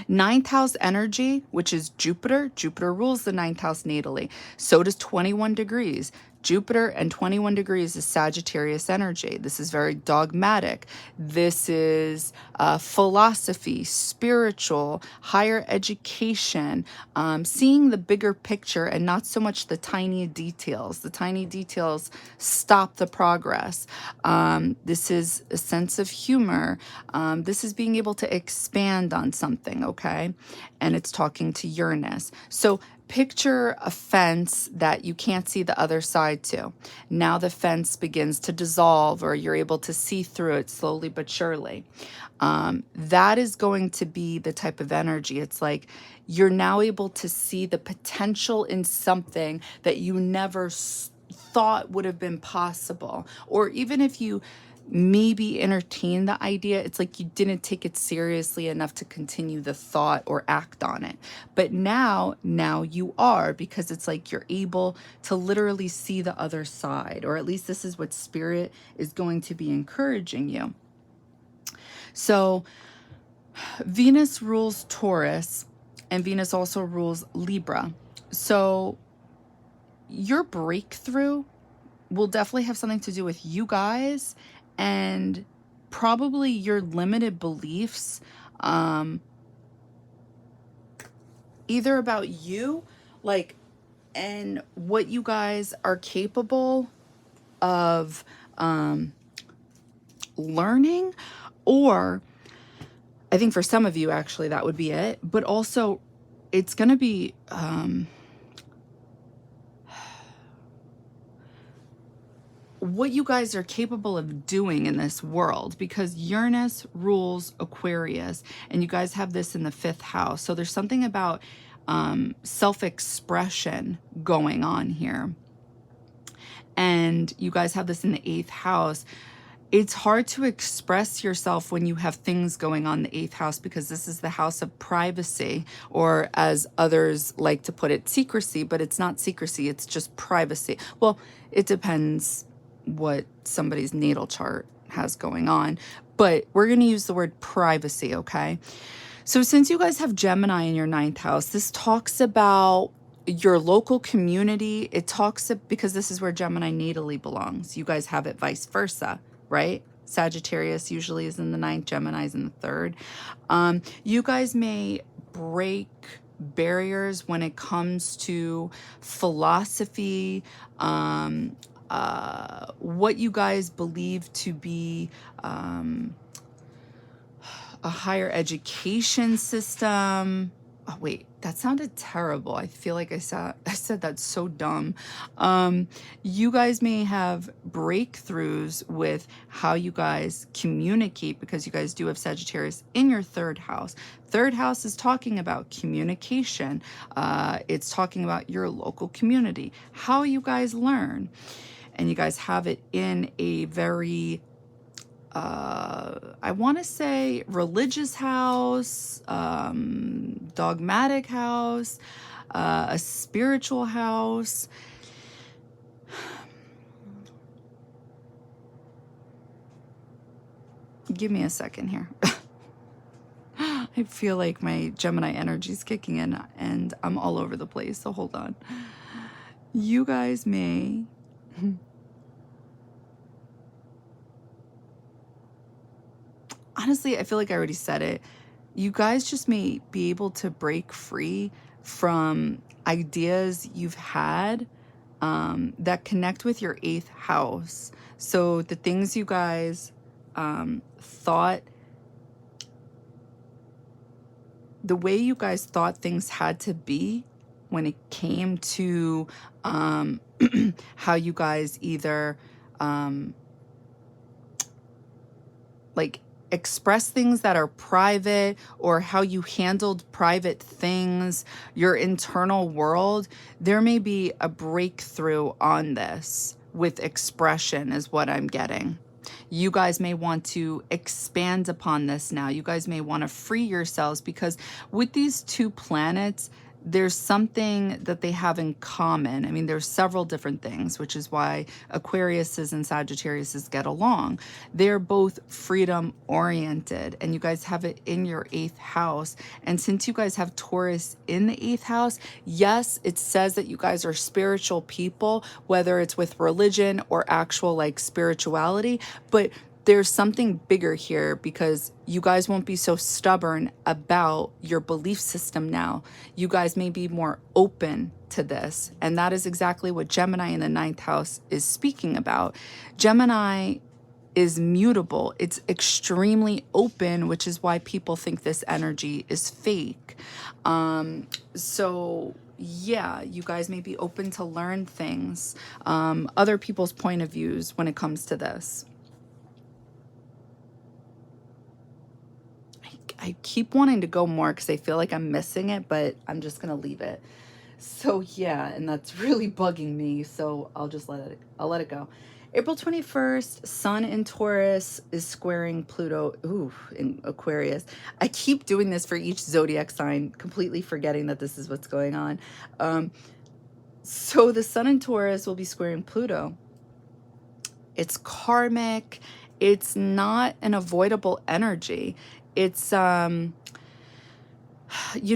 [SPEAKER 1] 9th house energy, which is Jupiter. Jupiter rules the 9th house natally. So does 21 degrees. Jupiter and 21 degrees is Sagittarius energy. This is very dogmatic. This is philosophy, spiritual, higher education, seeing the bigger picture and not so much the tiny details. The tiny details stop the progress. This is a sense of humor. This is being able to expand on something, okay? And it's talking to Uranus. So picture a fence that you can't see the other side to. Now the fence begins to dissolve, or you're able to see through it slowly but surely. That is going to be the type of energy. It's like you're now able to see the potential in something that you never thought would have been possible. Or even if you maybe entertain the idea, it's like you didn't take it seriously enough to continue the thought or act on it. But now you are, because it's like you're able to literally see the other side, or at least this is what spirit is going to be encouraging you. So Venus rules Taurus, and Venus also rules Libra. So your breakthrough will definitely have something to do with you guys, and probably your limited beliefs, either about you, like, and what you guys are capable of learning, or I think for some of you, actually, that would be it. But also, it's going to be what you guys are capable of doing in this world, because Uranus rules Aquarius, and you guys have this in the 5th house. So there's something about self-expression going on here. And you guys have this in the 8th house. It's hard to express yourself when you have things going on in the 8th house, because this is the house of privacy, or as others like to put it, secrecy, but it's not secrecy, it's just privacy. Well, it depends what somebody's natal chart has going on, but we're going to use the word privacy, okay? So since you guys have Gemini in your 9th house, this talks about your local community. It talks, because this is where Gemini natally belongs. You guys have it vice versa, right? Sagittarius usually is in the 9th, Gemini is in the 3rd. You guys may break barriers when it comes to philosophy, what you guys believe to be a higher education system. Oh, wait, that sounded terrible. I feel like I said that so dumb. You guys may have breakthroughs with how you guys communicate, because you guys do have Sagittarius in your 3rd house. 3rd house is talking about communication. It's talking about your local community, how you guys learn. And you guys have it in a very I want to say religious house, dogmatic house, a spiritual house. Give me a second here. I feel like my Gemini energy is kicking in and I'm all over the place, so hold on. You guys may... Honestly, I feel like I already said it. You guys just may be able to break free from ideas you've had that connect with your 8th house. So the things you guys thought, the way you guys thought things had to be when it came to how you guys either like express things that are private, or how you handled private things, your internal world, there may be a breakthrough on this with expression is what I'm getting. You guys may want to expand upon this now. You guys may want to free yourselves, because with these 2 planets, there's something that they have in common. I mean, there's several different things, which is why Aquariuses and Sagittariuses get along. They're both freedom oriented, and you guys have it in your 8th house. And since you guys have Taurus in the 8th house, yes, it says that you guys are spiritual people, whether it's with religion or actual like spirituality, but there's something bigger here, because you guys won't be so stubborn about your belief system now. You guys may be more open to this. And that is exactly what Gemini in the 9th house is speaking about. Gemini is mutable. It's extremely open, which is why people think this energy is fake. So yeah, you guys may be open to learn things, other people's point of views when it comes to this. I keep wanting to go more because I feel like I'm missing it, but I'm just going to leave it. So yeah, and that's really bugging me. So I'll just let it go. April 21st, Sun in Taurus is squaring Pluto, in Aquarius. I keep doing this for each zodiac sign, completely forgetting that this is what's going on. So the Sun in Taurus will be squaring Pluto. It's karmic. It's not an avoidable energy. It's, you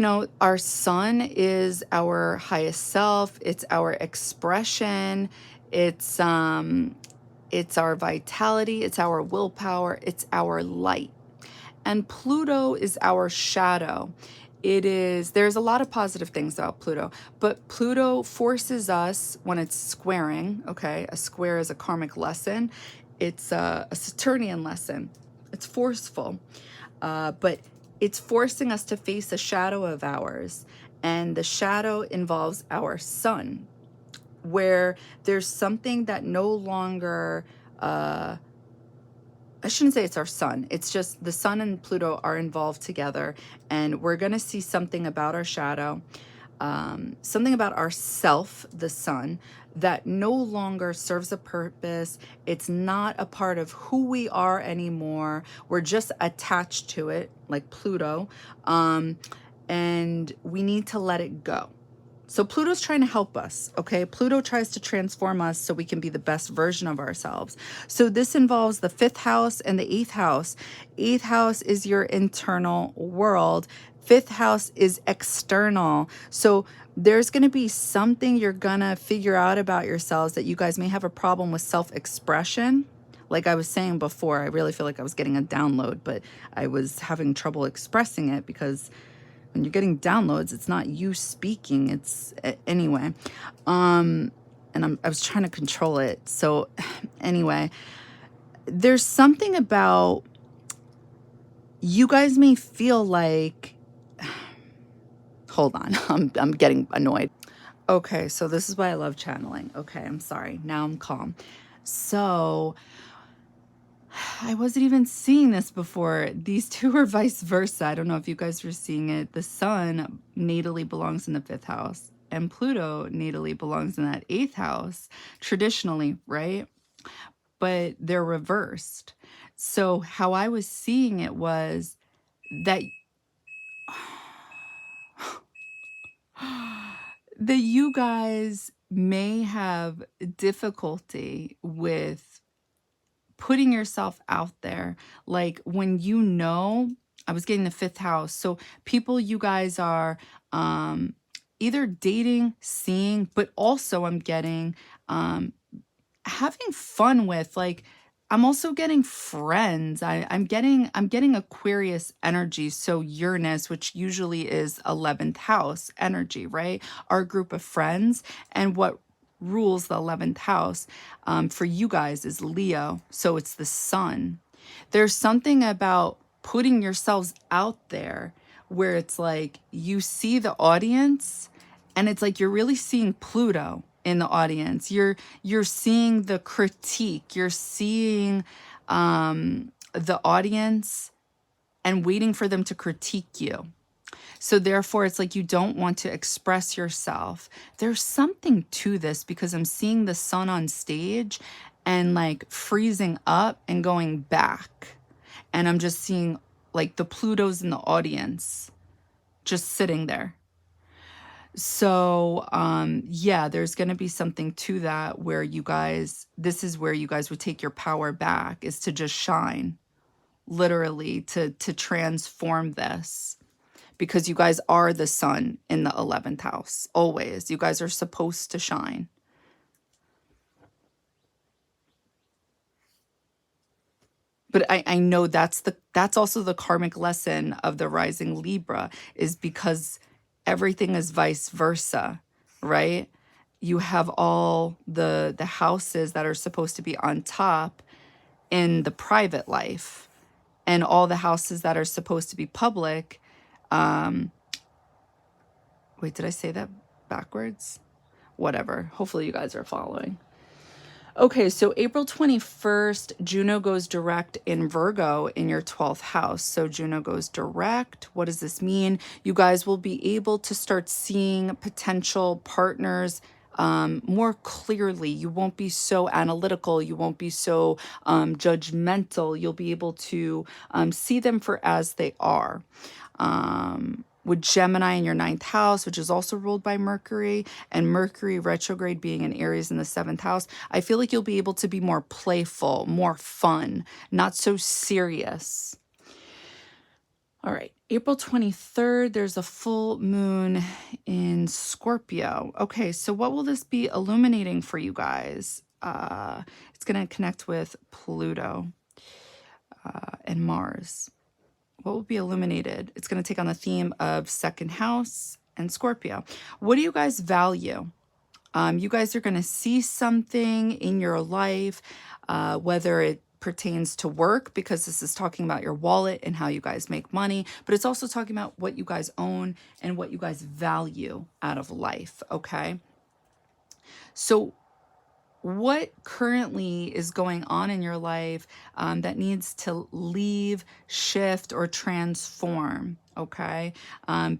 [SPEAKER 1] know, our sun is our highest self. It's our expression. It's our vitality. It's our willpower. It's our light. And Pluto is our shadow. There's a lot of positive things about Pluto, but Pluto forces us when it's squaring, okay? A square is a karmic lesson. It's a Saturnian lesson. It's forceful. But it's forcing us to face a shadow of ours. And the shadow involves our sun, where there's something that no longer, I shouldn't say it's our sun. It's just the sun and Pluto are involved together, and we're going to see something about our shadow, something about our self, the sun, that no longer serves a purpose. It's not a part of who we are anymore. We're just attached to it, like Pluto, and we need to let it go. So Pluto's trying to help us, okay? Pluto tries to transform us so we can be the best version of ourselves. So this involves the 5th house and the 8th house. 8th house is your internal world. 5th house is external. So there's going to be something you're going to figure out about yourselves, that you guys may have a problem with self-expression. Like I was saying before, I really feel like I was getting a download, but I was having trouble expressing it because when you're getting downloads, it's not you speaking, it's anyway. And I was trying to control it. So anyway, there's something about, you guys may feel like, hold on, I'm getting annoyed. Okay, so this is why I love channeling. Okay, I'm sorry. Now I'm calm. So I wasn't even seeing this before. These two are vice versa. I don't know if you guys were seeing it. The sun natally belongs in the 5th house, and Pluto natally belongs in that 8th house, traditionally, right? But they're reversed. So how I was seeing it was that that you guys may have difficulty with putting yourself out there. Like when you know, I was getting the 5th house. So people you guys are either dating, seeing, but also I'm getting having fun with. Like I'm also getting friends. I'm getting Aquarius energy. So Uranus, which usually is 11th house energy, right? Our group of friends. And what rules the 11th house for you guys is Leo. So it's the sun. There's something about putting yourselves out there where it's like you see the audience, and it's like you're really seeing Pluto in the audience. You're seeing the critique. You're seeing the audience and waiting for them to critique you. So therefore, it's like you don't want to express yourself. There's something to this because I'm seeing the sun on stage and like freezing up and going back. And I'm just seeing like the Plutos in the audience just sitting there. So, yeah, there's going to be something to that where you guys, this is where you guys would take your power back, is to just shine, literally, to transform this. Because you guys are the sun in the 11th house, always. You guys are supposed to shine. But I know that's also the karmic lesson of the rising Libra, is because everything is vice versa, right? You have all the houses that are supposed to be on top in the private life, and all the houses that are supposed to be public. Wait, did I say that backwards? Whatever. Hopefully you guys are following. Okay, so April 21st, Juno goes direct in Virgo in your 12th house. So Juno goes direct. What does this mean? You guys will be able to start seeing potential partners more clearly. You won't be so analytical. You won't be so judgmental. You'll be able to see them for as they are. With Gemini in your 9th house, which is also ruled by Mercury, and Mercury retrograde being in Aries in the 7th house, I feel like you'll be able to be more playful, more fun, not so serious. All right, April 23rd, there's a full moon in Scorpio. Okay, so what will this be illuminating for you guys? It's going to connect with Pluto and Mars. What will be illuminated? It's going to take on the theme of 2nd house and Scorpio. What do you guys value? You guys are going to see something in your life, whether it pertains to work, because this is talking about your wallet and how you guys make money, but it's also talking about what you guys own and what you guys value out of life, okay? So what currently is going on in your life that needs to leave, shift, or transform, okay?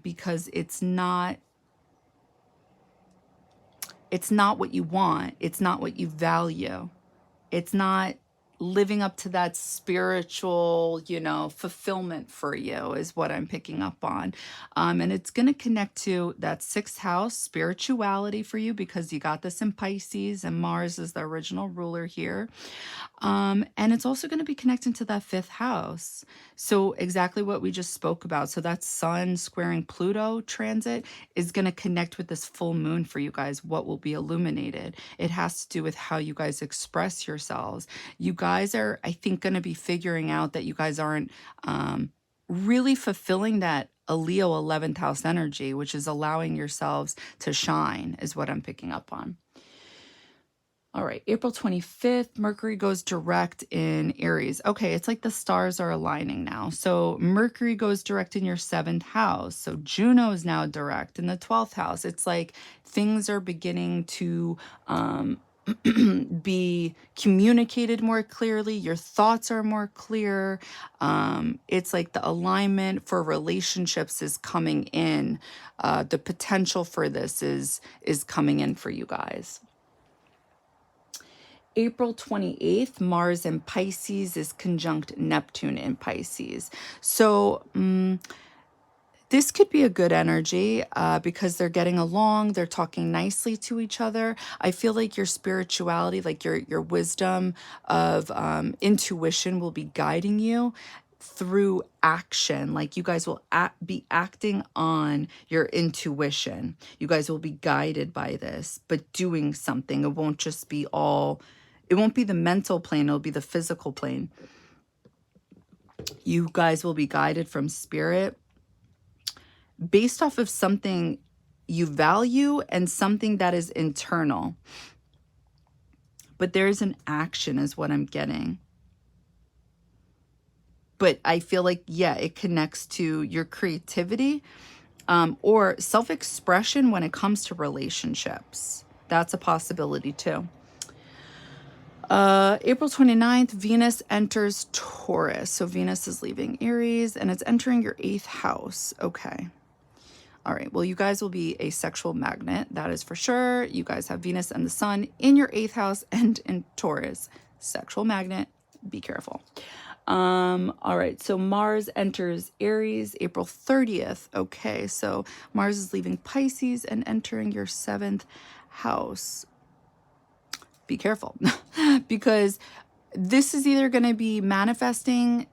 [SPEAKER 1] Because it's not what you want. It's not what you value. It's not living up to that spiritual, you know, fulfillment for you, is what I'm picking up on. And it's going to connect to that 6th house, spirituality for you, because you got this in Pisces and Mars is the original ruler here. And it's also going to be connecting to that 5th house. So exactly what we just spoke about. So that Sun squaring Pluto transit is going to connect with this full moon for you guys. What will be illuminated? It has to do with how you guys express yourselves. You guys are, I think, going to be figuring out that you guys aren't really fulfilling that a Leo 11th house energy, which is allowing yourselves to shine, is what I'm picking up on. All right, April 25th, Mercury goes direct in Aries. Okay, it's like the stars are aligning now. So Mercury goes direct in your 7th house. So Juno is now direct in the 12th house. It's like things are beginning to be communicated more clearly. Your thoughts are more clear. It's like the alignment for relationships is coming in. The potential for this is coming in for you guys. April 28th, Mars in Pisces is conjunct Neptune in Pisces. So this could be a good energy because they're getting along, they're talking nicely to each other. I feel like your spirituality, like your wisdom of intuition will be guiding you through action. Like you guys will be acting on your intuition. You guys will be guided by this, but doing something. It won't just be all... It won't be the mental plane, it'll be the physical plane. You guys will be guided from spirit based off of something you value and something that is internal. But there's an action is what I'm getting. But I feel like, yeah, it connects to your creativity or self-expression when it comes to relationships. That's a possibility too. April 29th, Venus enters Taurus. So Venus is leaving Aries and it's entering your 8th house. Okay. All right. Well, you guys will be a sexual magnet. That is for sure. You guys have Venus and the Sun in your 8th house and in Taurus. Sexual magnet. Be careful. All right. So Mars enters Aries April 30th. Okay. So Mars is leaving Pisces and entering your 7th house. Be careful because this is either going to be manifesting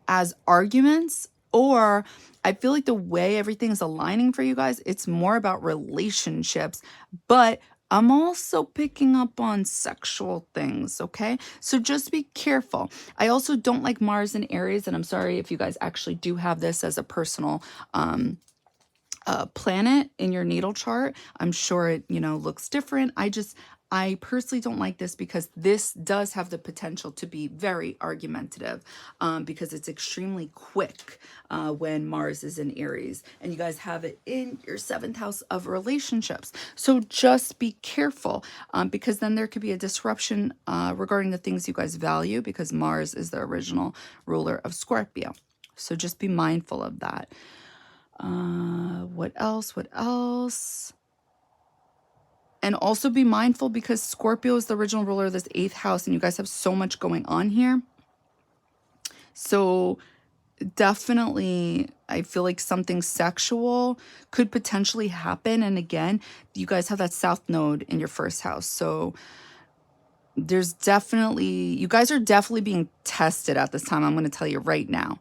[SPEAKER 1] as arguments, or I feel like the way everything is aligning for you guys, it's more about relationships, but I'm also picking up on sexual things, okay? So just be careful. I also don't like Mars in Aries, and I'm sorry if you guys actually do have this as a personal planet in your natal chart. I'm sure it, you know, looks different. I personally don't like this because this does have the potential to be very argumentative because it's extremely quick when Mars is in Aries, and you guys have it in your 7th house of relationships. So just be careful because then there could be a disruption regarding the things you guys value, because Mars is the original ruler of Scorpio. So just be mindful of that. What else? What else? And also be mindful because Scorpio is the original ruler of this 8th house, and you guys have so much going on here. So definitely, I feel like something sexual could potentially happen. And again, you guys have that South Node in your 1st house. So there's definitely, you guys are definitely being tested at this time. I'm going to tell you right now.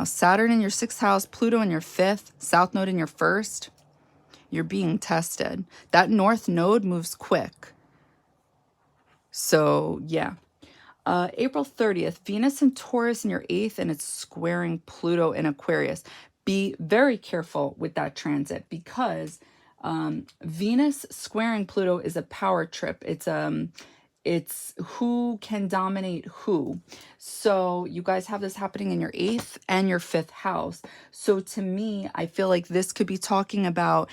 [SPEAKER 1] Saturn in your 6th house, Pluto in your 5th, South Node in your 1st. You're being tested. That North Node moves quick. So, yeah. April 30th, Venus in Taurus in your 8th, and it's squaring Pluto in Aquarius. Be very careful with that transit because Venus squaring Pluto is a power trip. It's It's who can dominate who. So you guys have this happening in your 8th and your 5th house. So to me, I feel like this could be talking about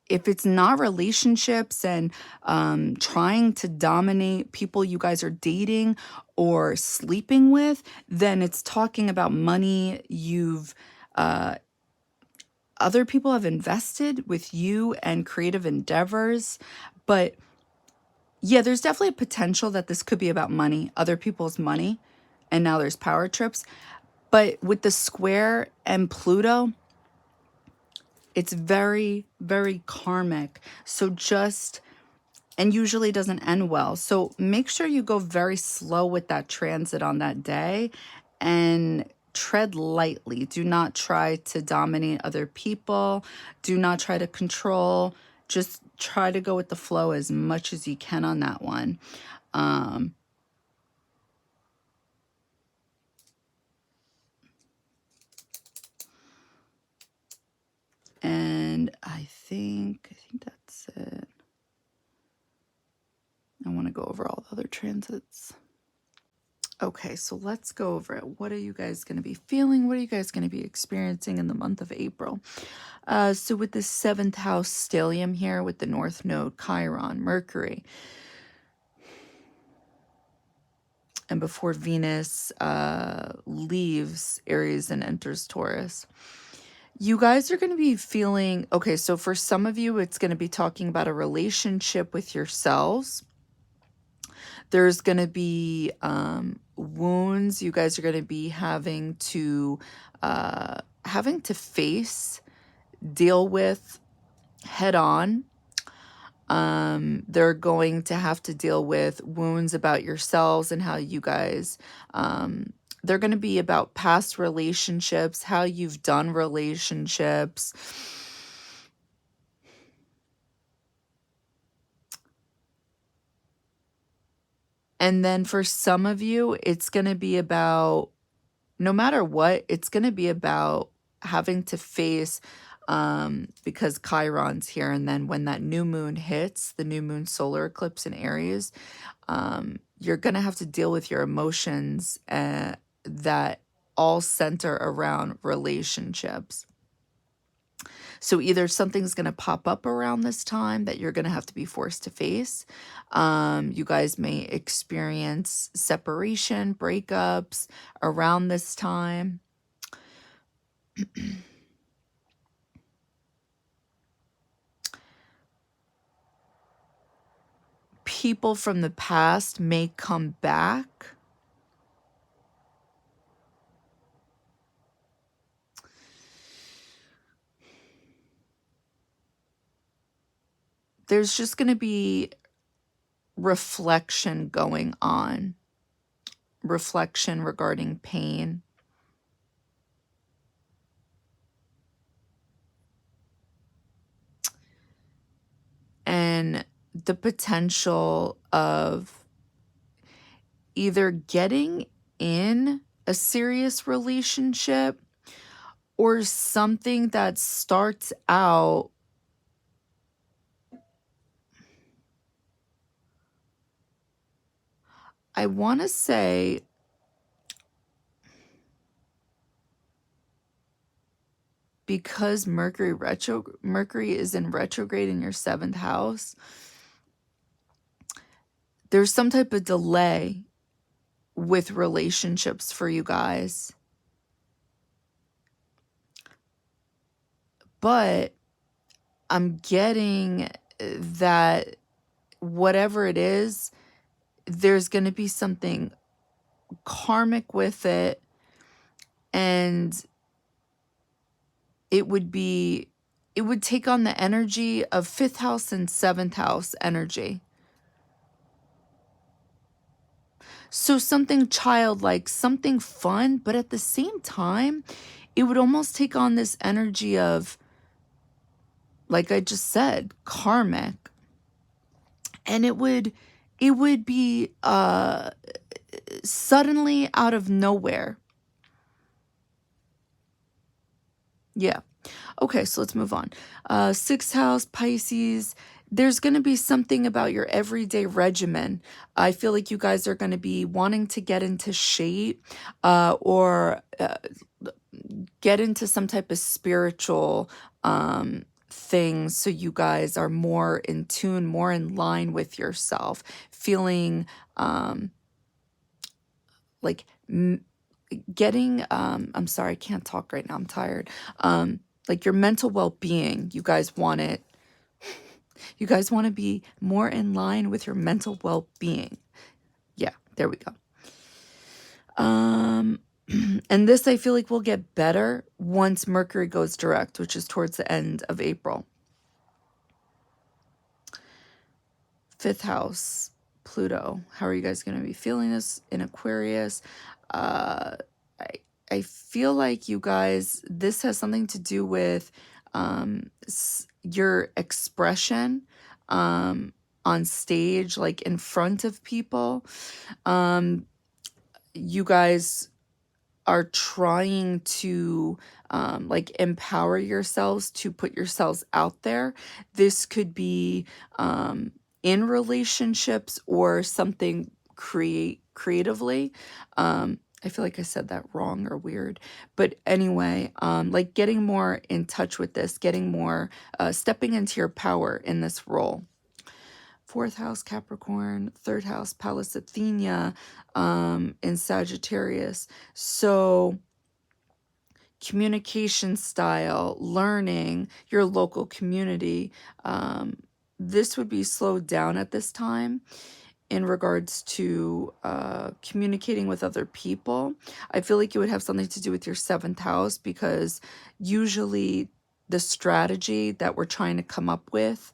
[SPEAKER 1] if it's not relationships and trying to dominate people you guys are dating or sleeping with, then it's talking about money you've other people have invested with you and creative endeavors. But yeah, there's definitely a potential that this could be about money, other people's money, and now there's power trips. But with the square and Pluto, it's very, very karmic. So just, and usually doesn't end well. So make sure you go very slow with that transit on that day and tread lightly. Do not try to dominate other people. Do not try to control. Just try to go with the flow as much as you can on that one. And I think that's it. I want to go over all the other transits. Okay, so let's go over it. What are you guys going to be feeling? What are you guys going to be experiencing in the month of April? So with the 7th house stellium here with the North Node, Chiron, Mercury, and before Venus leaves Aries and enters Taurus, you guys are going to be feeling, okay, so for some of you, it's going to be talking about a relationship with yourselves. There's going to be wounds you guys are going to be having to face, deal with head on. They're going to have to deal with wounds about yourselves and how you guys, they're going to be about past relationships, how you've done relationships. And then for some of you, it's going to be about, no matter what, it's going to be about having to face, because Chiron's here. And then when that new moon hits, the new moon solar eclipse in Aries, you're going to have to deal with your emotions that all center around relationships. So either something's going to pop up around this time that you're going to have to be forced to face. You guys may experience separation, breakups around this time. People from the past may come back. There's just going to be reflection going on. Reflection regarding pain. And the potential of either getting in a serious relationship or something that starts out I want to say because Mercury is in retrograde in your 7th house, there's some type of delay with relationships for you guys. But I'm getting that whatever it is, there's going to be something karmic with it, and it would take on the energy of 5th house and 7th house energy. So something childlike, something fun, but at the same time, it would almost take on this energy of, like I just said, karmic. And it would be suddenly out of nowhere. Yeah. Okay, so let's move on. 6th house, Pisces, there's going to be something about your everyday regimen. I feel like you guys are going to be wanting to get into shape, or get into some type of spiritual things, so you guys are more in tune, more in line with yourself, feeling like getting I'm sorry, I can't talk right now, I'm tired. Like your mental well-being, you guys want it. You guys want to be more in line with your mental well-being. Yeah, there we go. And this, I feel like, will get better once Mercury goes direct, which is towards the end of April. 5th house, Pluto. How are you guys going to be feeling this in Aquarius? I feel like you guys, this has something to do with your expression on stage, like in front of people. You guys are trying to like empower yourselves to put yourselves out there. This could be in relationships or something creatively. I feel like I said that wrong or weird, but anyway, like getting more in touch with this, getting more stepping into your power in this role. 4th house Capricorn, 3rd house Pallas Athena in Sagittarius. So communication style, learning, your local community, this would be slowed down at this time in regards to communicating with other people. I feel like it would have something to do with your 7th house, because usually the strategy that we're trying to come up with,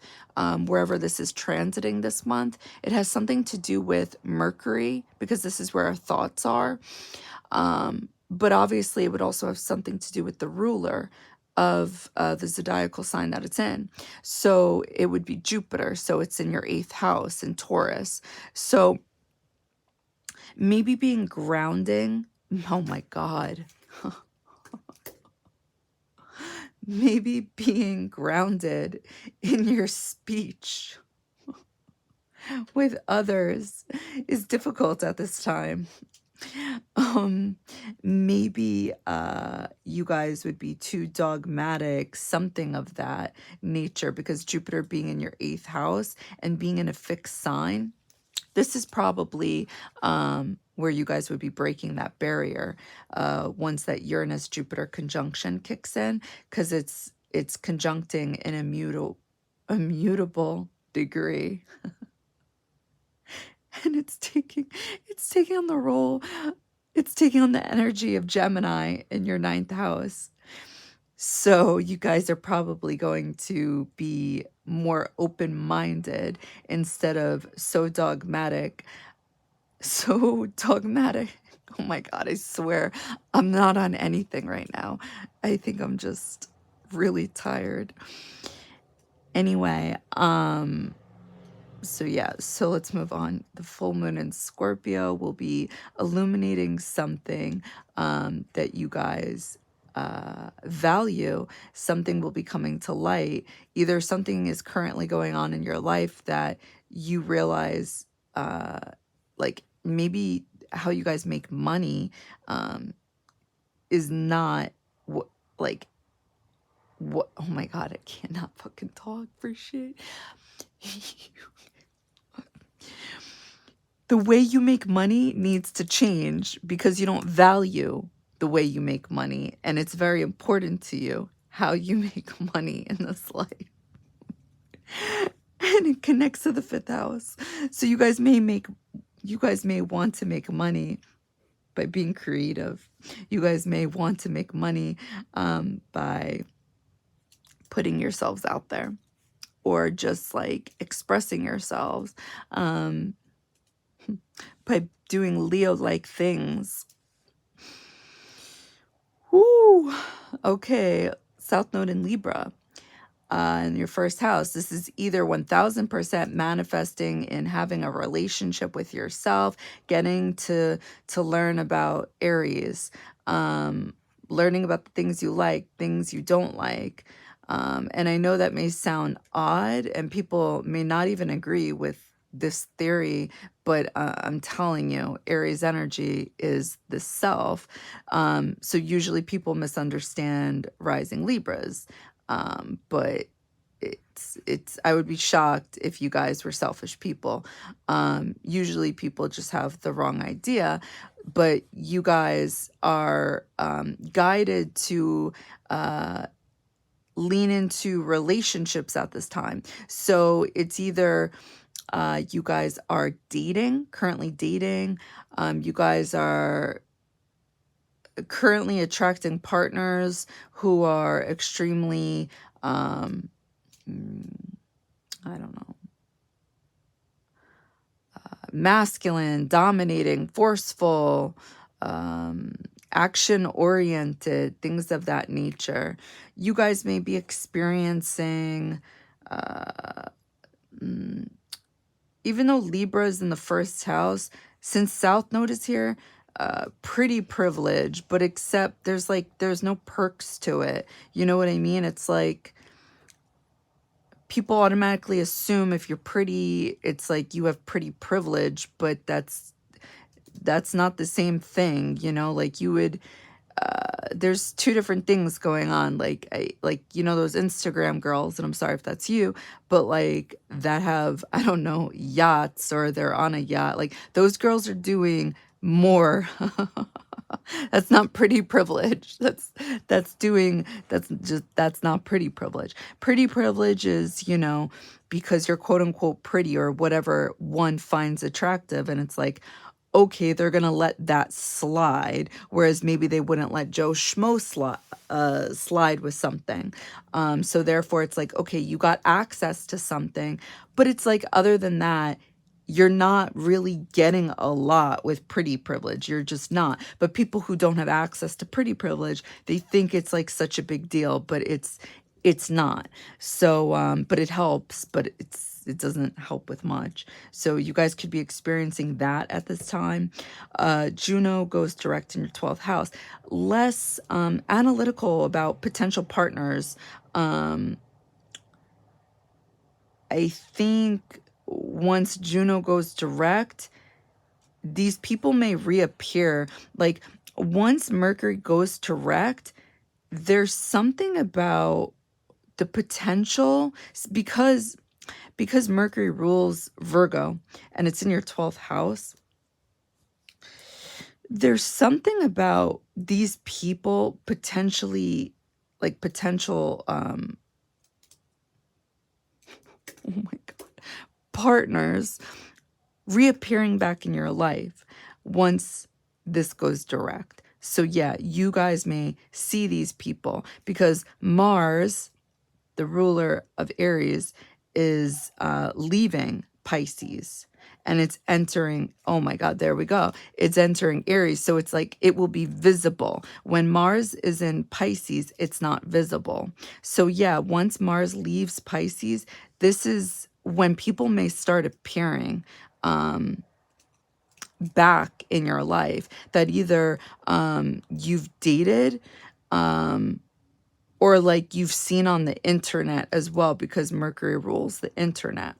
[SPEAKER 1] wherever this is transiting this month, it has something to do with Mercury, because this is where our thoughts are. But obviously it would also have something to do with the ruler of the zodiacal sign that it's in. So it would be Jupiter. So it's in your 8th house in Taurus. So maybe being grounding. Oh my God. Maybe being grounded in your speech with others is difficult at this time. Maybe you guys would be too dogmatic, something of that nature, because Jupiter being in your 8th house and being in a fixed sign, this is probably where you guys would be breaking that barrier once that Uranus Jupiter conjunction kicks in, because it's conjuncting in a mutable degree. And it's taking on the role, it's taking on the energy of Gemini in your 9th house. So you guys are probably going to be more open-minded instead of so dogmatic. So dogmatic. Oh my God, I swear I'm not on anything right now. I think I'm just really tired. Anyway, so yeah, so let's move on. The full moon in Scorpio will be illuminating something that you guys value. Something will be coming to light. Either something is currently going on in your life that you realize, like maybe how you guys make money is not like what. Oh my God, I cannot fucking talk for shit. The way you make money needs to change because you don't value the way you make money, and it's very important to you how you make money in this life. And it connects to the 5th house. So you guys may want to make money by being creative. You guys may want to make money by putting yourselves out there, or just like expressing yourselves by doing Leo-like things. Woo! Okay, South Node in Libra. In your 1st house, this is either 1000% manifesting in having a relationship with yourself, getting to learn about Aries, learning about the things you like, things you don't like, And I know that may sound odd and people may not even agree with this theory, but I'm telling you, Aries energy is the self. So usually people misunderstand rising Libras, but I would be shocked if you guys were selfish people. Usually people just have the wrong idea, but you guys are guided to lean into relationships at this time. So it's either you guys are dating, currently dating, you guys are currently attracting partners who are extremely, I don't know, masculine, dominating, forceful, action oriented, things of that nature. You guys may be experiencing, even though Libra is in the first house, since South Node is here, pretty privileged, but except there's no perks to it. You know what I mean? It's like people automatically assume if you're pretty, it's like you have pretty privilege, but that's not the same thing, you know? Like you would, there's two different things going on. Like you know, those Instagram girls, and I'm sorry if that's you, but like that have, I don't know, yachts, or they're on a yacht. Like those girls are doing more. That's not pretty privilege. That's not pretty privilege. Pretty privilege is, you know, because you're quote unquote pretty or whatever one finds attractive, and it's like, okay, they're gonna let that slide, whereas maybe they wouldn't let Joe Schmo slide with something. So therefore it's like, okay, you got access to something, but it's like, other than that, you're not really getting a lot with pretty privilege. You're just not. But people who don't have access to pretty privilege, they think it's like such a big deal, but it's not. So but it helps, but it doesn't help with much. So you guys could be experiencing that at this time. Juno goes direct in your 12th house. Less analytical about potential partners. I think once Juno goes direct, these people may reappear. Like once Mercury goes direct, there's something about the potential, because Mercury rules Virgo and it's in your 12th house. There's something about these people potentially, like potential oh my god, partners reappearing back in your life once this goes direct. So yeah, you guys may see these people because Mars, the ruler of Aries, is leaving Pisces, and it's entering, oh my god, there we go, it's entering Aries. So it's like it will be visible. When Mars is in Pisces, it's not visible. So yeah, once Mars leaves Pisces, this is when people may start appearing back in your life, that either you've dated, or like you've seen on the internet as well, because Mercury rules the internet.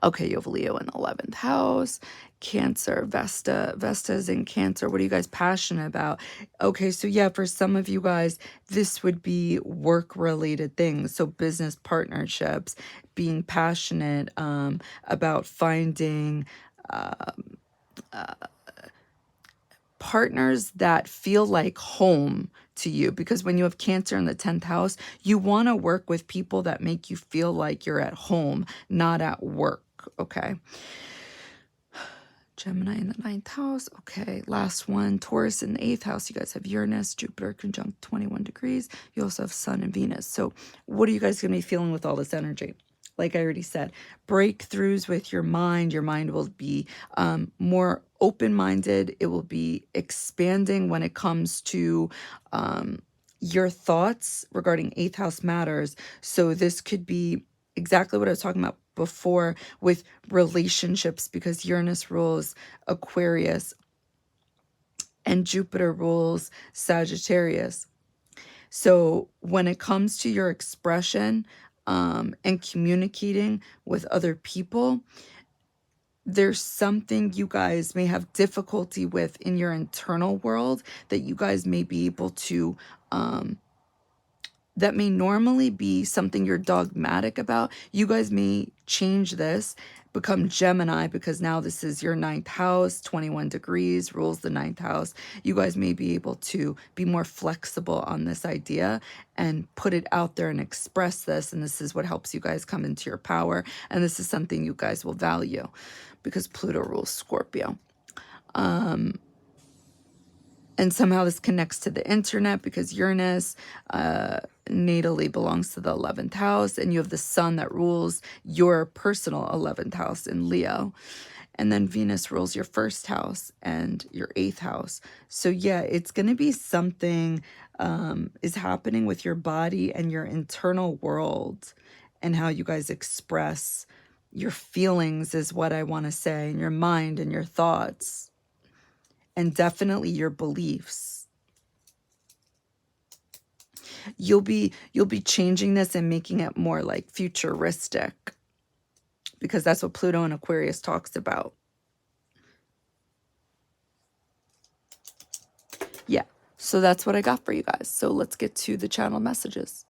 [SPEAKER 1] Okay, you have Leo in the 11th house. Cancer, Vesta's in Cancer. What are you guys passionate about? Okay, so yeah, for some of you guys, this would be work-related things. So business partnerships, being passionate about finding partners that feel like home to you, because when you have Cancer in the 10th house, you want to work with people that make you feel like you're at home, not at work. Okay, Gemini in the 9th house. Okay, last one, Taurus in the 8th house. You guys have Uranus, Jupiter conjunct 21 degrees. You also have Sun and Venus. So what are you guys going to be feeling with all this energy? Like I already said, breakthroughs with your mind. Your mind will be more open-minded. It will be expanding when it comes to your thoughts regarding 8th house matters. So this could be exactly what I was talking about before with relationships, because Uranus rules Aquarius and Jupiter rules Sagittarius. So when it comes to your expression and communicating with other people, there's something you guys may have difficulty with in your internal world that you guys may be able to that may normally be something you're dogmatic about. You guys may change this, become Gemini, because now this is your 9th house, 21 degrees, rules the 9th house. You guys may be able to be more flexible on this idea and put it out there and express this. And this is what helps you guys come into your power. And this is something you guys will value because Pluto rules Scorpio. And somehow this connects to the internet because Uranus natally belongs to the 11th house, and you have the sun that rules your personal 11th house in Leo. And then Venus rules your 1st house and your 8th house. So yeah, it's going to be something is happening with your body and your internal world and how you guys express your feelings is what I want to say, and your mind and your thoughts. And definitely your beliefs. You'll be changing this and making it more like futuristic, because that's what Pluto and Aquarius talks about. Yeah, so that's what I got for you guys. So let's get to the channel messages.